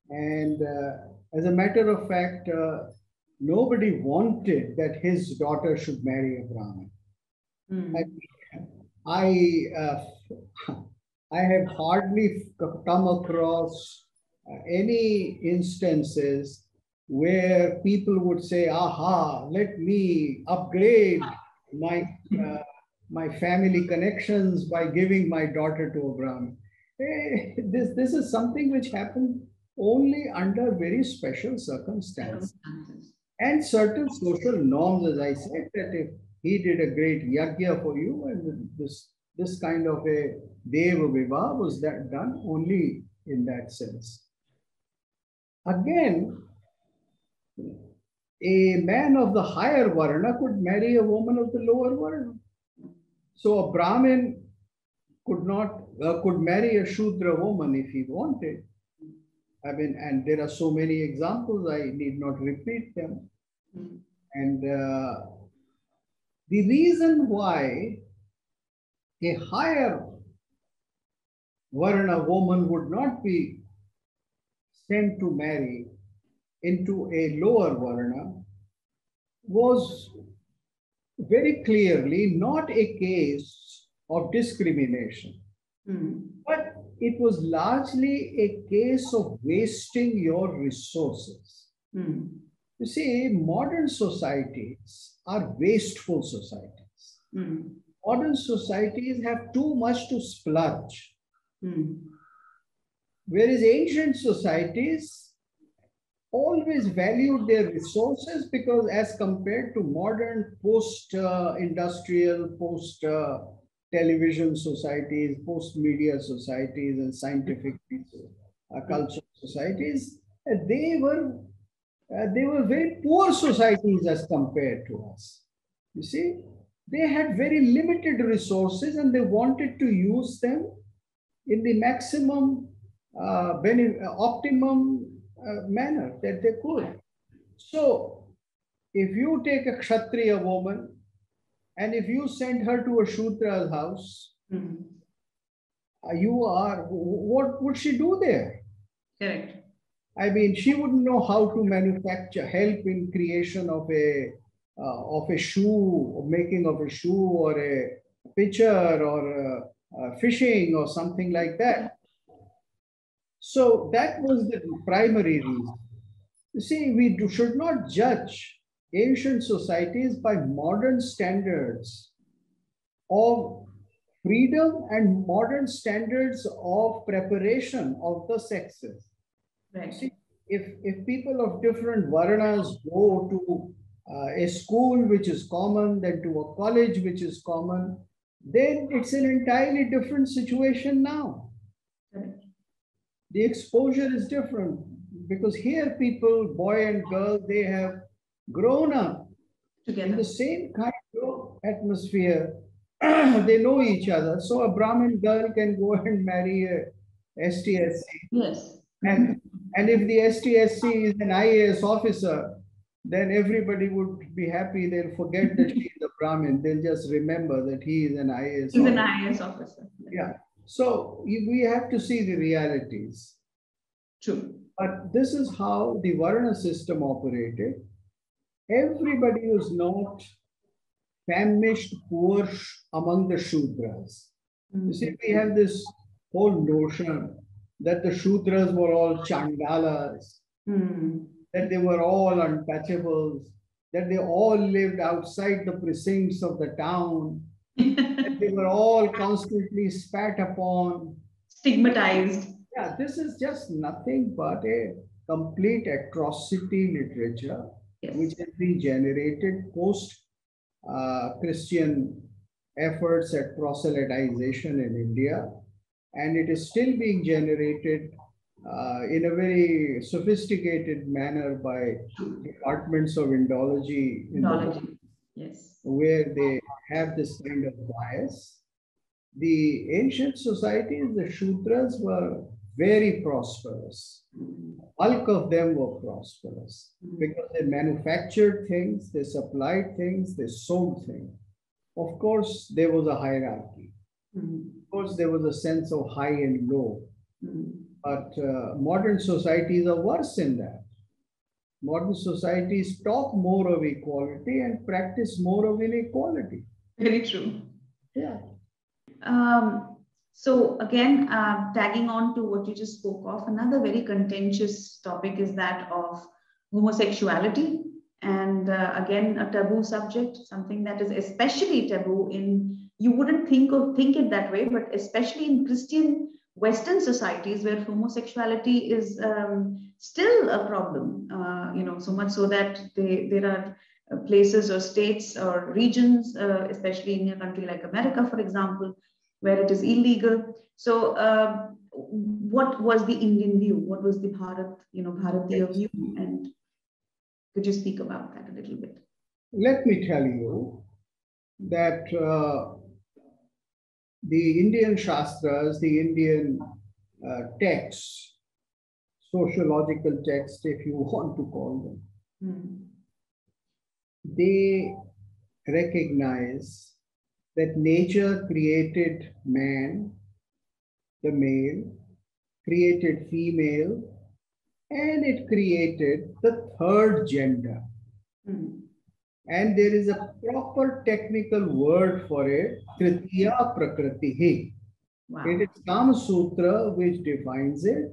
And as a matter of fact, nobody wanted that his daughter should marry a Brahmin. I have hardly come across any instances where people would say, aha, let me upgrade my family connections by giving my daughter to a Brahmin. This is something which happened only under very special circumstances. And certain social norms, as I said, that if he did a great yajna for you, and this kind of a Deva Vivaha was done only in that sense. Again, a man of the higher Varna could marry a woman of the lower Varna. So a Brahmin could marry a Shudra woman if he wanted. I mean, and there are so many examples, I need not repeat them. And the reason why a higher Varna woman would not be sent to marry into a lower Varna was very clearly not a case of discrimination, but it was largely a case of wasting your resources. You see, modern societies are wasteful societies. Modern societies have too much to splurge. Whereas ancient societies always valued their resources, because as compared to modern post-industrial, post-television societies, post-media societies and scientific cultural societies, they were very poor societies as compared to us. You see, they had very limited resources and they wanted to use them in the maximum, optimum manner that they could. So, if you take a Kshatriya woman and if you send her to a Shudra's house, what would she do there? Correct. I mean, she wouldn't know how to help in creation of a shoe, making of a shoe, or a pitcher, or fishing, or something like that. So that was the primary reason. You see, we should not judge ancient societies by modern standards of freedom and modern standards of preparation of the sexes. Right. See, if people of different varnas go to a school which is common, then to a college which is common, then it's an entirely different situation now. Right. The exposure is different, because here people, boy and girl, they have grown up together in the same kind of atmosphere. They know each other. So a Brahmin girl can go and marry a STSC. Yes. And if the STSC is an IAS officer, then everybody would be happy. They'll forget that she's a Brahmin, they'll just remember that he is an IAS He's an officer. IAS officer. Yeah. So we have to see the realities. True. But this is how the Varna system operated. Everybody was not famished, poor among the Shudras. You see, we have this whole notion that the Shudras were all Chandalas, that they were all untouchables, that they all lived outside the precincts of the town, that they were all constantly spat upon. Stigmatized. Yeah, this is just nothing but a complete atrocity literature, which has been generated post Christian efforts at proselytization in India, and it is still being generated in a very sophisticated manner by departments of Indology in the where they have this kind of bias. The ancient societies, the Shudras were very prosperous. Bulk of them were prosperous because they manufactured things, they supplied things, they sold things. Of course, there was a hierarchy. Of course, there was a sense of high and low. But modern societies are worse in that. Modern societies talk more of equality and practice more of inequality. Very true. Yeah. So again, tagging on to what you just spoke of, another very contentious topic is that of homosexuality. And again, a taboo subject, something that is especially taboo in, you wouldn't think it that way, but especially in Christian Western societies where homosexuality is still a problem, so much so that there are places or states or regions, especially in a country like America, for example, where it is illegal. So what was the Indian view? What was the Bharatiya view? And could you speak about that a little bit? Let me tell you that the Indian Shastras, the Indian texts, sociological texts, if you want to call them, they recognize that nature created man, the male, created female, and it created the third gender. And there is a proper technical word for it, Tritiya Prakritihi. Wow. It is Kama Sutra which defines it.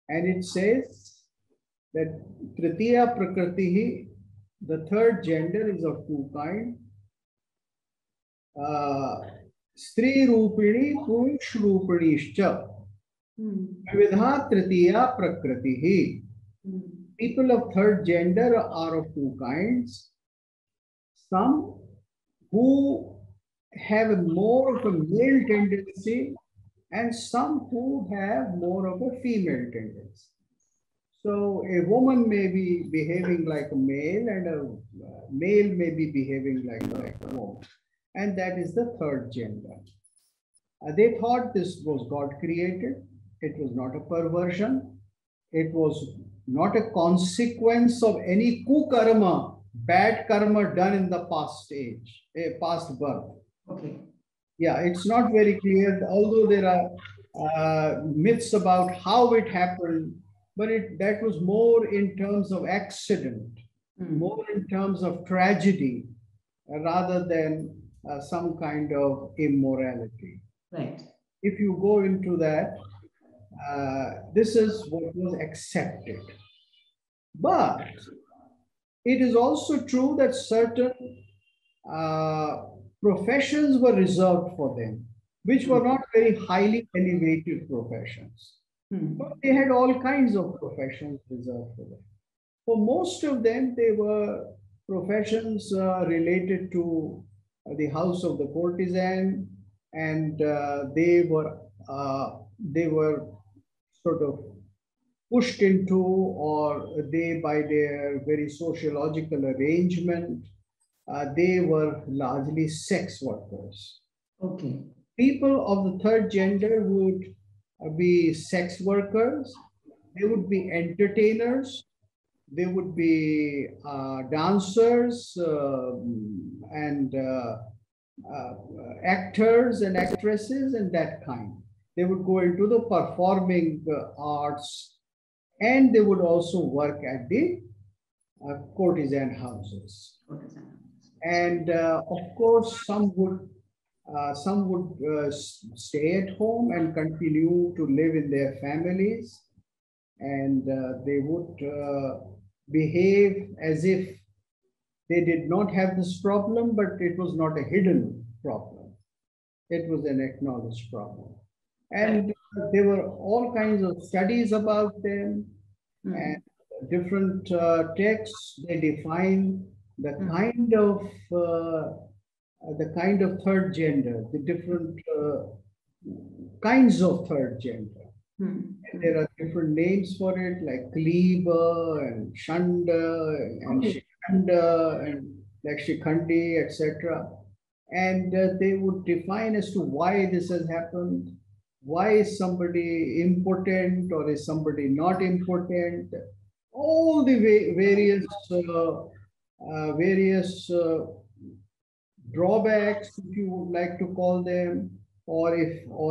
And it says that Tritiya Prakritihi, the third gender, is of two kinds. Stri Rupini, Purush Rupinishcha. Vidha Tritiya Prakritihi. People of third gender are of two kinds. Some who have more of a male tendency and some who have more of a female tendency. So a woman may be behaving like a male and a male may be behaving like a woman. And that is the third gender. They thought this was God created. It was not a perversion. It was not a consequence of any kukarma, bad karma done in the past age, past birth. Okay. Yeah, it's not very clear, although there are myths about how it happened, but that was more in terms of accident, more in terms of tragedy, rather than some kind of immorality. Right. If you go into that, this is what was accepted. But it is also true that certain professions were reserved for them, which were not very highly elevated professions. But they had all kinds of professions reserved for them. For most of them, they were professions related to the house of the courtesan, and they were sort of pushed into, or they, by their very sociological arrangement, they were largely sex workers. Okay. People of the third gender would be sex workers. They would be entertainers. there would be dancers and actors and actresses and that kind. They would go into the performing arts, and they would also work at the courtesan houses. And of course, some would stay at home and continue to live in their families, and they would behave as if they did not have this problem, but it was not a hidden problem. It was an acknowledged problem. And there were all kinds of studies about them, and different texts. They define the kind of third gender, the different kinds of third gender. And there are different names for it, like Kleba and Shanda and Shikanda and like Shikhandi, etc. And they would define as to why this has happened. Why is somebody impotent, or is somebody not impotent? All the various drawbacks, if you would like to call them, or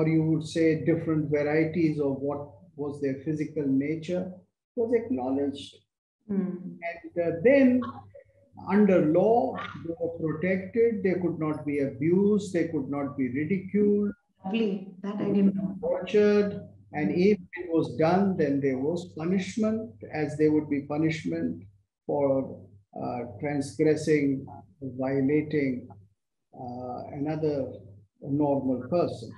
you would say different varieties of what was their physical nature, was acknowledged. And then under law, they were protected. They could not be abused. They could not be ridiculed. That I didn't know. Tortured. And if it was done, then there was punishment, as there would be punishment for transgressing, violating another normal person.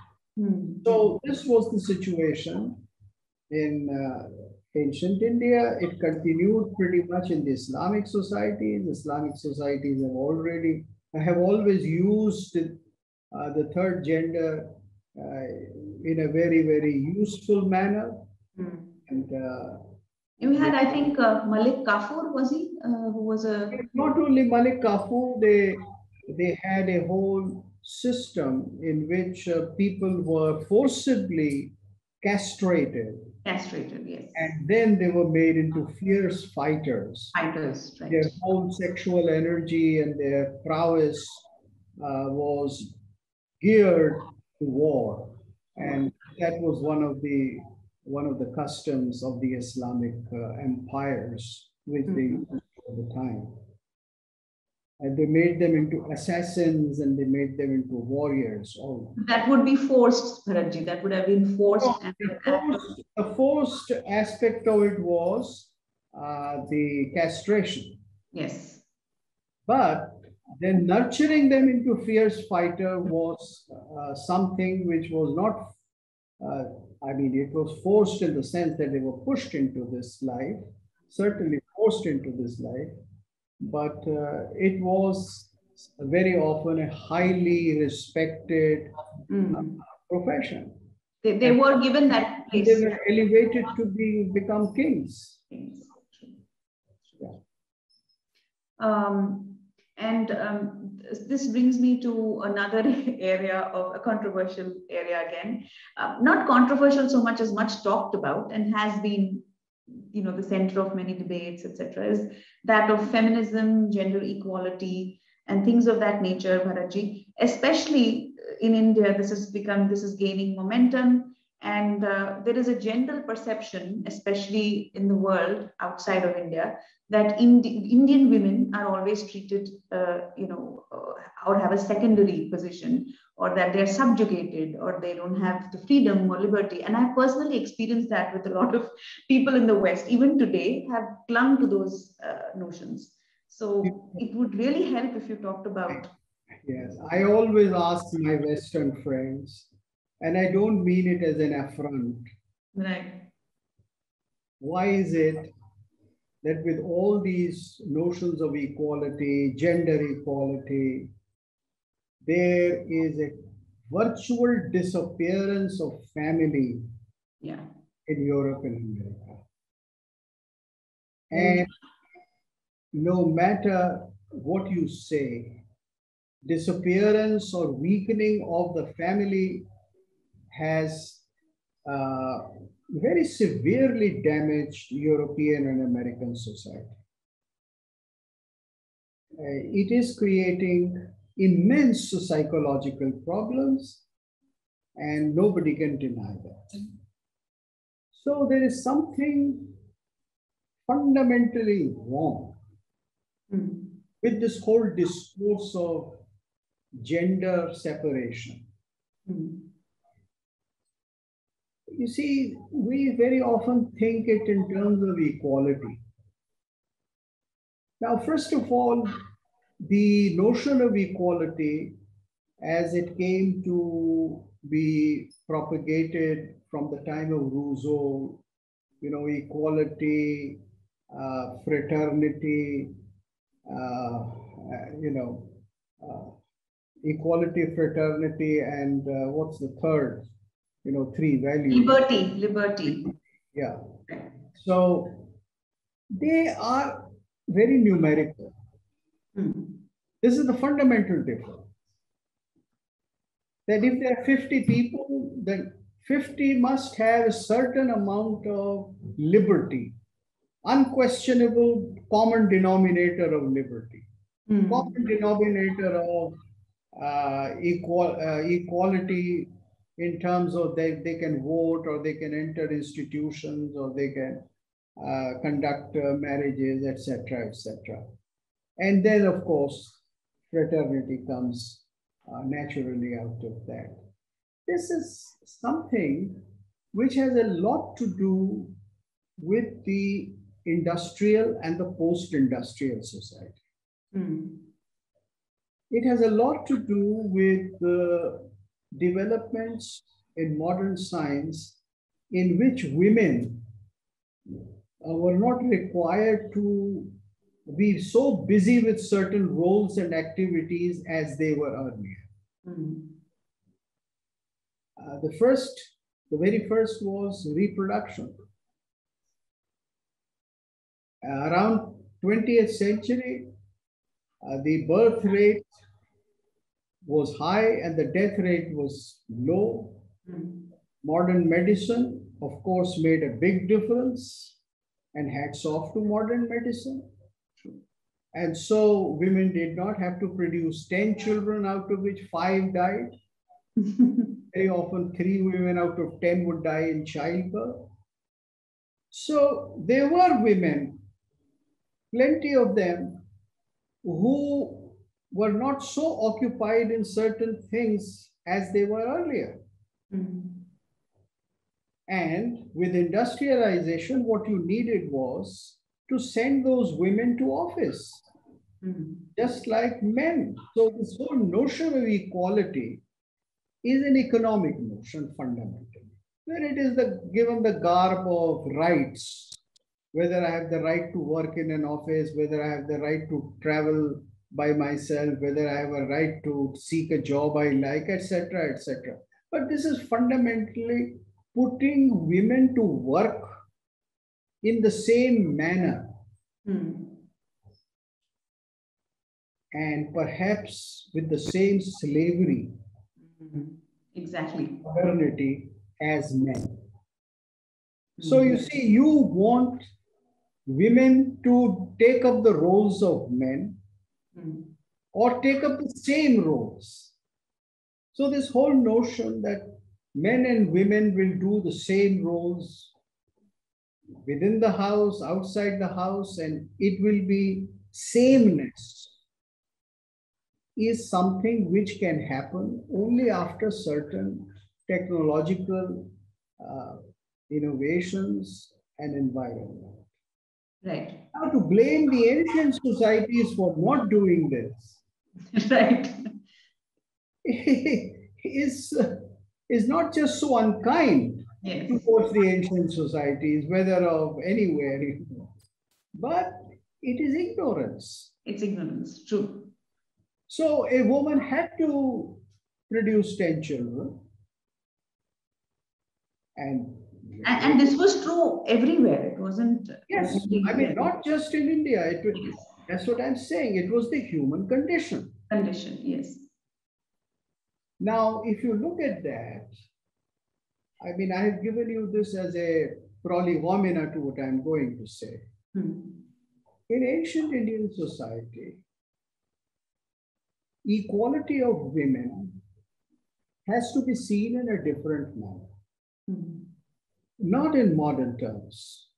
So this was the situation in ancient India. It continued pretty much in the Islamic societies. Islamic societies have always used the third gender in a very, very useful manner. And you had, I think, Malik Kafur, was he? Who was a... Not only Malik Kafur, they had a whole system in which people were forcibly castrated. Castrated, yes. And then they were made into fierce fighters. Fighters, right. Their whole sexual energy and their prowess was geared to war. And that was one of the customs of the Islamic empires, which they used at the time. And they made them into assassins, and they made them into warriors. That would be forced, Bharatji. That would have been forced. The forced aspect of it was the castration. Yes. But then nurturing them into fierce fighter was something which was not, it was forced in the sense that they were pushed into this life, certainly forced into this life. But it was very often a highly respected profession. They were given that place. They were elevated to become kings. This brings me to another area of a controversial area again. Not controversial so much as much talked about, and has been, the center of many debates, etc., is that of feminism, gender equality, and things of that nature, Bharatji. Especially in India, this is gaining momentum, and there is a general perception, especially in the world outside of India, that Indian women are always treated, or have a secondary position, or that they're subjugated, or they don't have the freedom or liberty. And I've personally experienced that with a lot of people in the West, even today, have clung to those notions. So it would really help if you talked about. Yes, I always ask my Western friends, and I don't mean it as an affront. Right. Why is it that with all these notions of equality, gender equality, there is a virtual disappearance of family in Europe and America? And no matter what you say, disappearance or weakening of the family has very severely damaged European and American society. It is creating immense psychological problems, and nobody can deny that. So there is something fundamentally wrong with this whole discourse of gender separation. You see, we very often think it in terms of equality. Now, first of all, the notion of equality, as it came to be propagated from the time of Rousseau, you know, equality, fraternity, equality, fraternity, and what's the third? You know, three values. Liberty. Yeah. So they are very numerical. This is the fundamental difference. That if there are 50 people, then 50 must have a certain amount of liberty, unquestionable common denominator of liberty, common denominator of equality in terms of they can vote, or they can enter institutions, or they can conduct marriages, etc., etc. And then, of course, fraternity comes naturally out of that. This is something which has a lot to do with the industrial and the post-industrial society. It has a lot to do with the developments in modern science in which women were not required to be so busy with certain roles and activities as they were earlier. The very first was reproduction. Around 20th century, the birth rate was high and the death rate was low. Modern medicine, of course, made a big difference, and hats off to modern medicine. And so women did not have to produce 10 children, out of which 5 died. Very often 3 women out of 10 would die in childbirth. So there were women, plenty of them, who were not so occupied in certain things as they were earlier. And with industrialization, what you needed was to send those women to office, just like men. So this whole notion of equality is an economic notion fundamentally, where it is given the garb of rights, whether I have the right to work in an office, whether I have the right to travel by myself, whether I have a right to seek a job I like, etc., etc. But this is fundamentally putting women to work in the same manner. And perhaps with the same slavery, exactly, modernity as men. So you see, you want women to take up the roles of men or take up the same roles. So this whole notion that men and women will do the same roles within the house, outside the house, and it will be sameness, is something which can happen only after certain technological innovations and environment. Right. Now, to blame the ancient societies for not doing this, right, is not just so unkind yes, towards the ancient societies, whether of anywhere, but it is ignorance. It's ignorance, true. So a woman had to produce 10 children. And this was true everywhere. It wasn't. Yes, I mean, not just in India. That's what I'm saying. It was the human condition. Condition, yes. Now, if you look at that, I mean, I have given you this as a prolegomena to what I'm going to say. In ancient Indian society, equality of women has to be seen in a different manner, not in modern terms.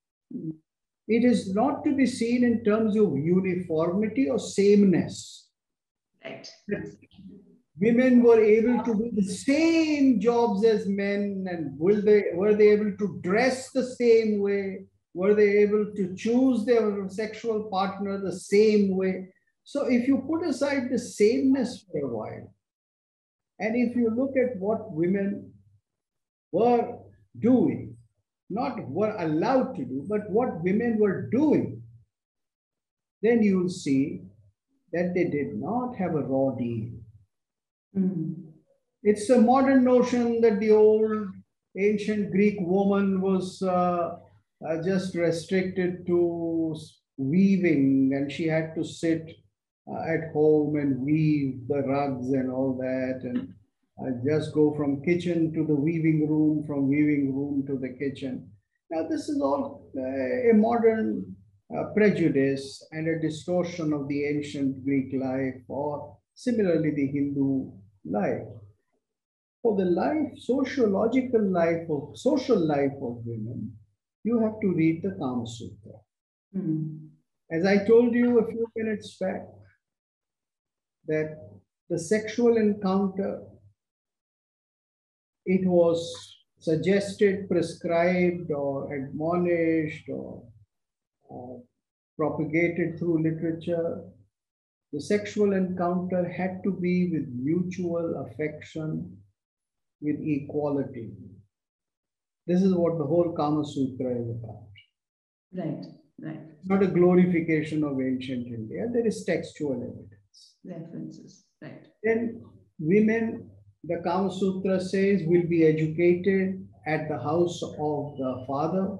It is not to be seen in terms of uniformity or sameness. Right. Women were able to do the same jobs as men, and were they able to dress the same way? Were they able to choose their sexual partner the same way? So if you put aside the sameness for a while, and if you look at what women were doing, not were allowed to do, but what women were doing, then you'll see that they did not have a raw deal. It's a modern notion that the old ancient Greek woman was just restricted to weaving, and she had to sit at home and weave the rugs and all that, and just go from kitchen to the weaving room, from weaving room to the kitchen. Now, this is all a modern prejudice and a distortion of the ancient Greek life, or similarly the Hindu life. For the life, social life of women, you have to read the Kama Sutra. As I told you a few minutes back, that the sexual encounter, it was suggested, prescribed, or admonished, or propagated through literature. The sexual encounter had to be with mutual affection, with equality. This is what the whole Kama Sutra is about. Right, right. It's not a glorification of ancient India. There is textual evidence. References, right. Then women, the Kama Sutra says, will be educated at the house of the father,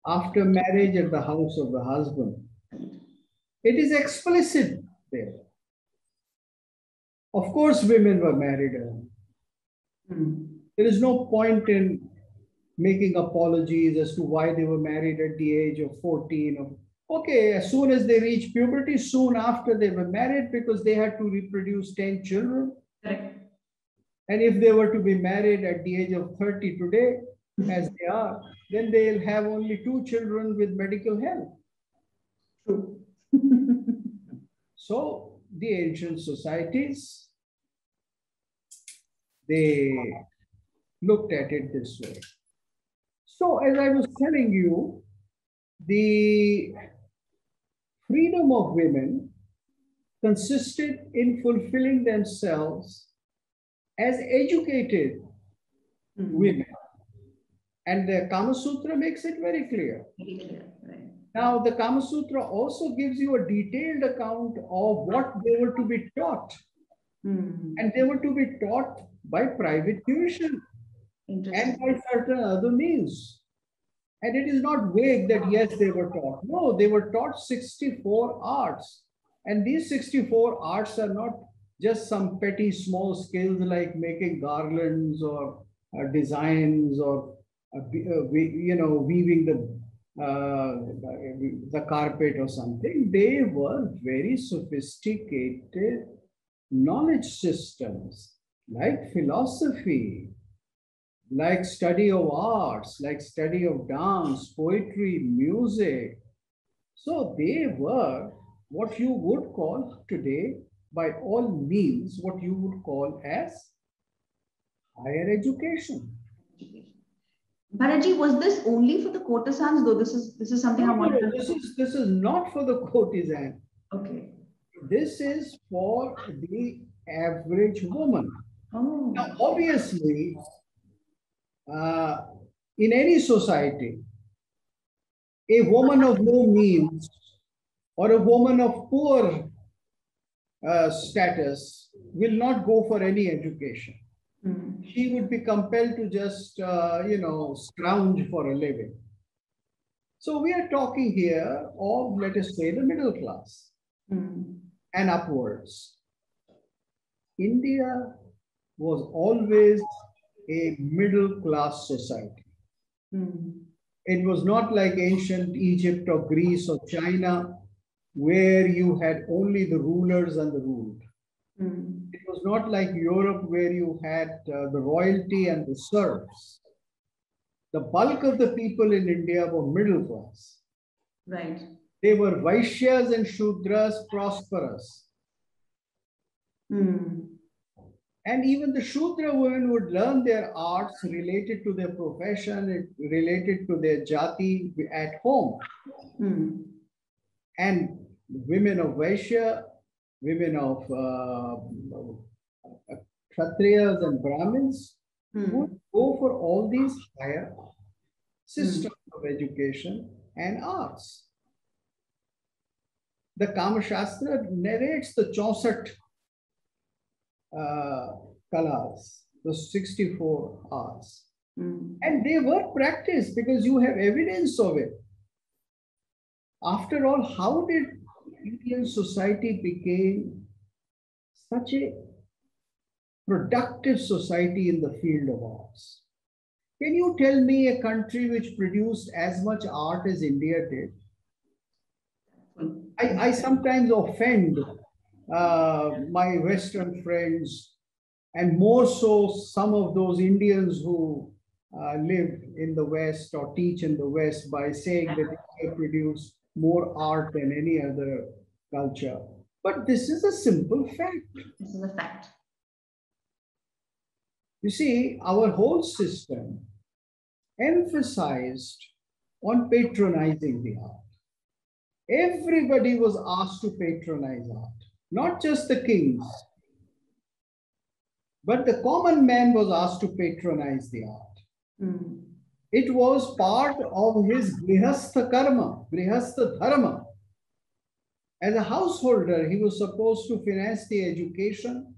after marriage at the house of the husband. It is explicit there. Of course, women were married early. There is no point in making apologies as to why they were married at the age of 14. Okay, as soon as they reached puberty, soon after they were married, because they had to reproduce 10 children. Correct. And if they were to be married at the age of 30 today, as they are, then they'll have only 2 children with medical help. True. So the ancient societies, they looked at it this way. So as I was telling you, the freedom of women consisted in fulfilling themselves as educated women. And the Kama Sutra makes it very clear. Very clear, right. Now, the Kama Sutra also gives you a detailed account of what they were to be taught. And they were to be taught by private tuition and by certain other means. And it is not vague that, yes, they were taught. No, they were taught 64 arts. And these 64 arts are not just some petty small skills like making garlands or designs or weaving the carpet or something. They were very sophisticated knowledge systems, like philosophy, like study of arts, like study of dance, poetry, music. So they were what you would call today, by all means, what you would call as higher education. Bharatji, was this only for the courtesans, though? This is something I wanted to... This is not for the courtesan. Okay. This is for the average woman. Oh. Now, obviously, in any society, a woman of no means or a woman of poor status will not go for any education. She would be compelled to just, scrounge for a living. So we are talking here of, let us say, the middle class and upwards. India was always a middle class society. Mm. It was not like ancient Egypt or Greece or China, where you had only the rulers and the ruled. Mm. It was not like Europe, where you had the royalty and the serfs. The bulk of the people in India were middle class. Right. They were Vaishyas and Shudras, prosperous. Mm. And even the Shudra women would learn their arts related to their profession, related to their jati at home. Mm. And women of Vaishya, women of Kshatriyas and Brahmins would go for all these higher systems of education and arts. The Kama Sutra narrates the 64 kalas, the 64 arts. And they were practiced because you have evidence of it. After all, how did Indian society become such a productive society in the field of arts? Can you tell me a country which produced as much art as India did? I sometimes offend my Western friends, and more so some of those Indians who live in the West or teach in the West, by saying that India produced more art than any other culture. But this is a simple fact. This is a fact. You see, our whole system emphasized on patronizing the art. Everybody was asked to patronize art, not just the kings, but the common man was asked to patronize the art. It was part of his grihastha karma, grihastha dharma. As a householder, he was supposed to finance the education,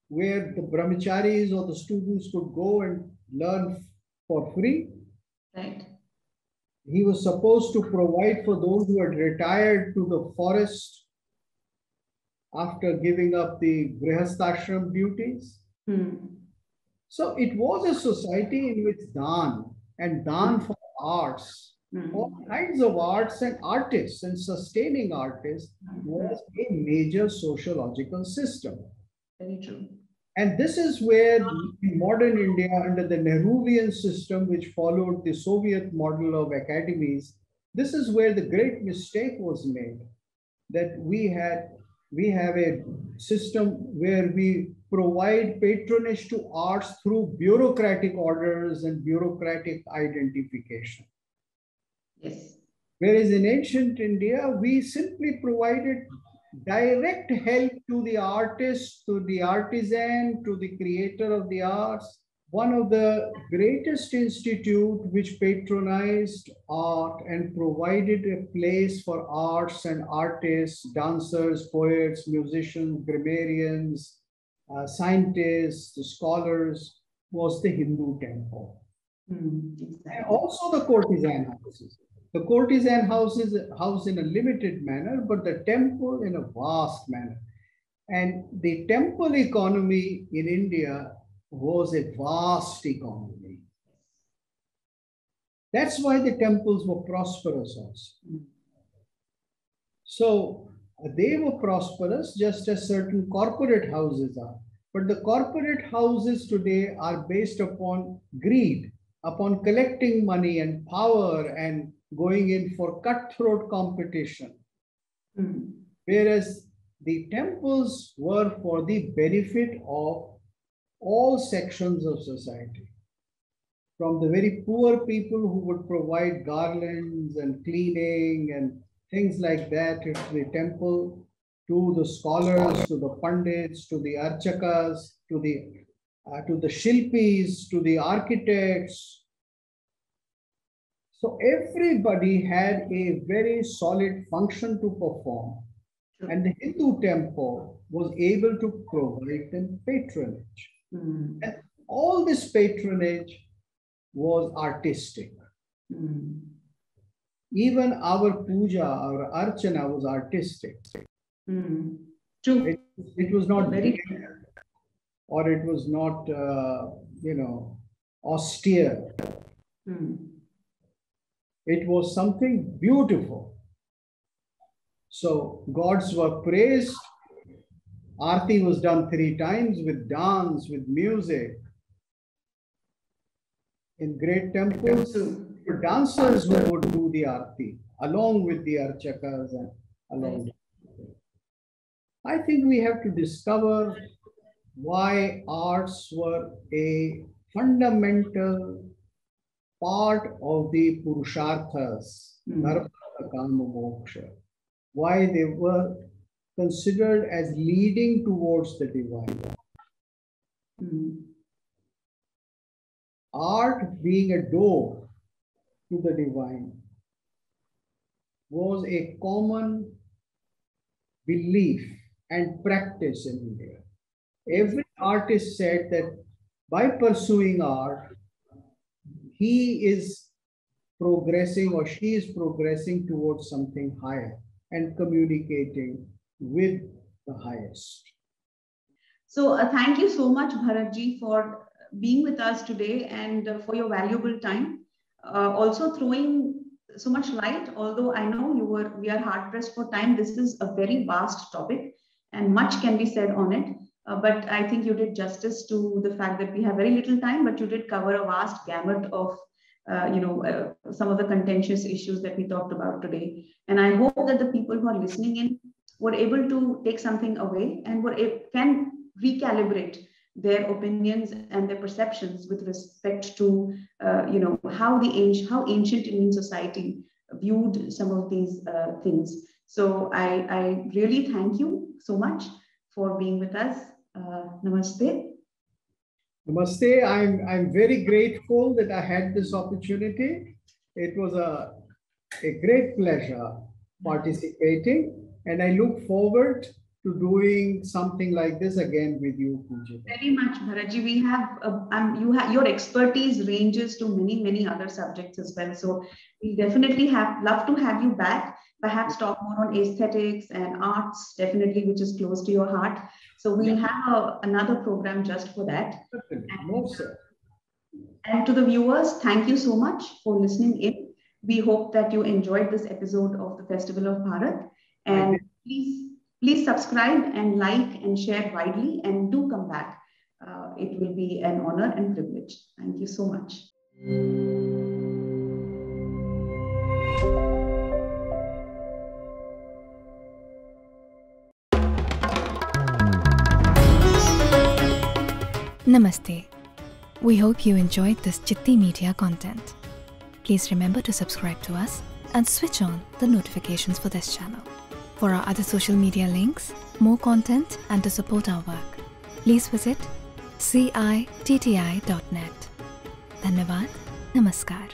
where the brahmacharis or the students could go and learn for free. Right. He was supposed to provide for those who had retired to the forest after giving up the grihasthashram duties. So it was a society in which dan and dan for arts, all kinds of arts and artists and sustaining artists, was a major sociological system. Very true. And this is where in modern India, under the Nehruvian system, which followed the Soviet model of academies, this is where the great mistake was made, that we have a system where we provide patronage to arts through bureaucratic orders and bureaucratic identification. Yes. Whereas in ancient India, we simply provided direct help to the artist, to the artisan, to the creator of the arts. One of the greatest institute which patronized art and provided a place for arts and artists, dancers, poets, musicians, grammarians, scientists, scholars, was the Hindu temple. Exactly. And also the courtesan houses. The courtesan houses house in a limited manner, but the temple in a vast manner. And the temple economy in India was a vast economy. That's why the temples were prosperous also. So they were prosperous just as certain corporate houses are. But the corporate houses today are based upon greed, upon collecting money and power and going in for cutthroat competition. Whereas the temples were for the benefit of all sections of society. From the very poor people who would provide garlands and cleaning and things like that at the temple, to the scholars, to the pandits, to the archakas, to the shilpis, to the architects. So everybody had a very solid function to perform. And the Hindu temple was able to provide them patronage. And all this patronage was artistic. Even our puja, our archana was artistic. True. It was not very or it was not, austere. It was something beautiful. So gods were praised. Aarti was done 3 times with dance, with music. In great temples, there were dancers who would do the Aarti along with the Archakas and along. I think we have to discover why arts were a fundamental part of the Purusharthas, Dharma, Kama, Moksha, why they were considered as leading towards the divine. Art being a door to the divine was a common belief and practice in India. Every artist said that by pursuing art, he is progressing or she is progressing towards something higher and communicating with the highest. So thank you so much, Bharatji, for being with us today and for your valuable time. Also throwing so much light, although I know we are hard pressed for time. This is a very vast topic and much can be said on it. But I think you did justice to the fact that we have very little time, but you did cover a vast gamut of some of the contentious issues that we talked about today. And I hope that the people who are listening in were able to take something away and can recalibrate their opinions and their perceptions with respect to how ancient Indian society viewed some of these things. So I really thank you so much for being with us. Namaste. Namaste. I'm very grateful that I had this opportunity. It was a great pleasure participating, and I look forward to doing something like this again with you, Pujita. Very much, Bharatji. We have your expertise ranges to many other subjects as well. So we definitely love to have you back. Perhaps talk more on aesthetics and arts, definitely, which is close to your heart. So we'll have another program just for that. No, sir. And to the viewers, thank you so much for listening in. We hope that you enjoyed this episode of the Festival of Bharat. And please subscribe and like and share widely, and do come back. It will be an honor and privilege. Thank you so much. Namaste. We hope you enjoyed this Citti Media content. Please remember to subscribe to us and switch on the notifications for this channel. For our other social media links, more content, and to support our work, please visit citti.net. Dhanyavad. Namaskar.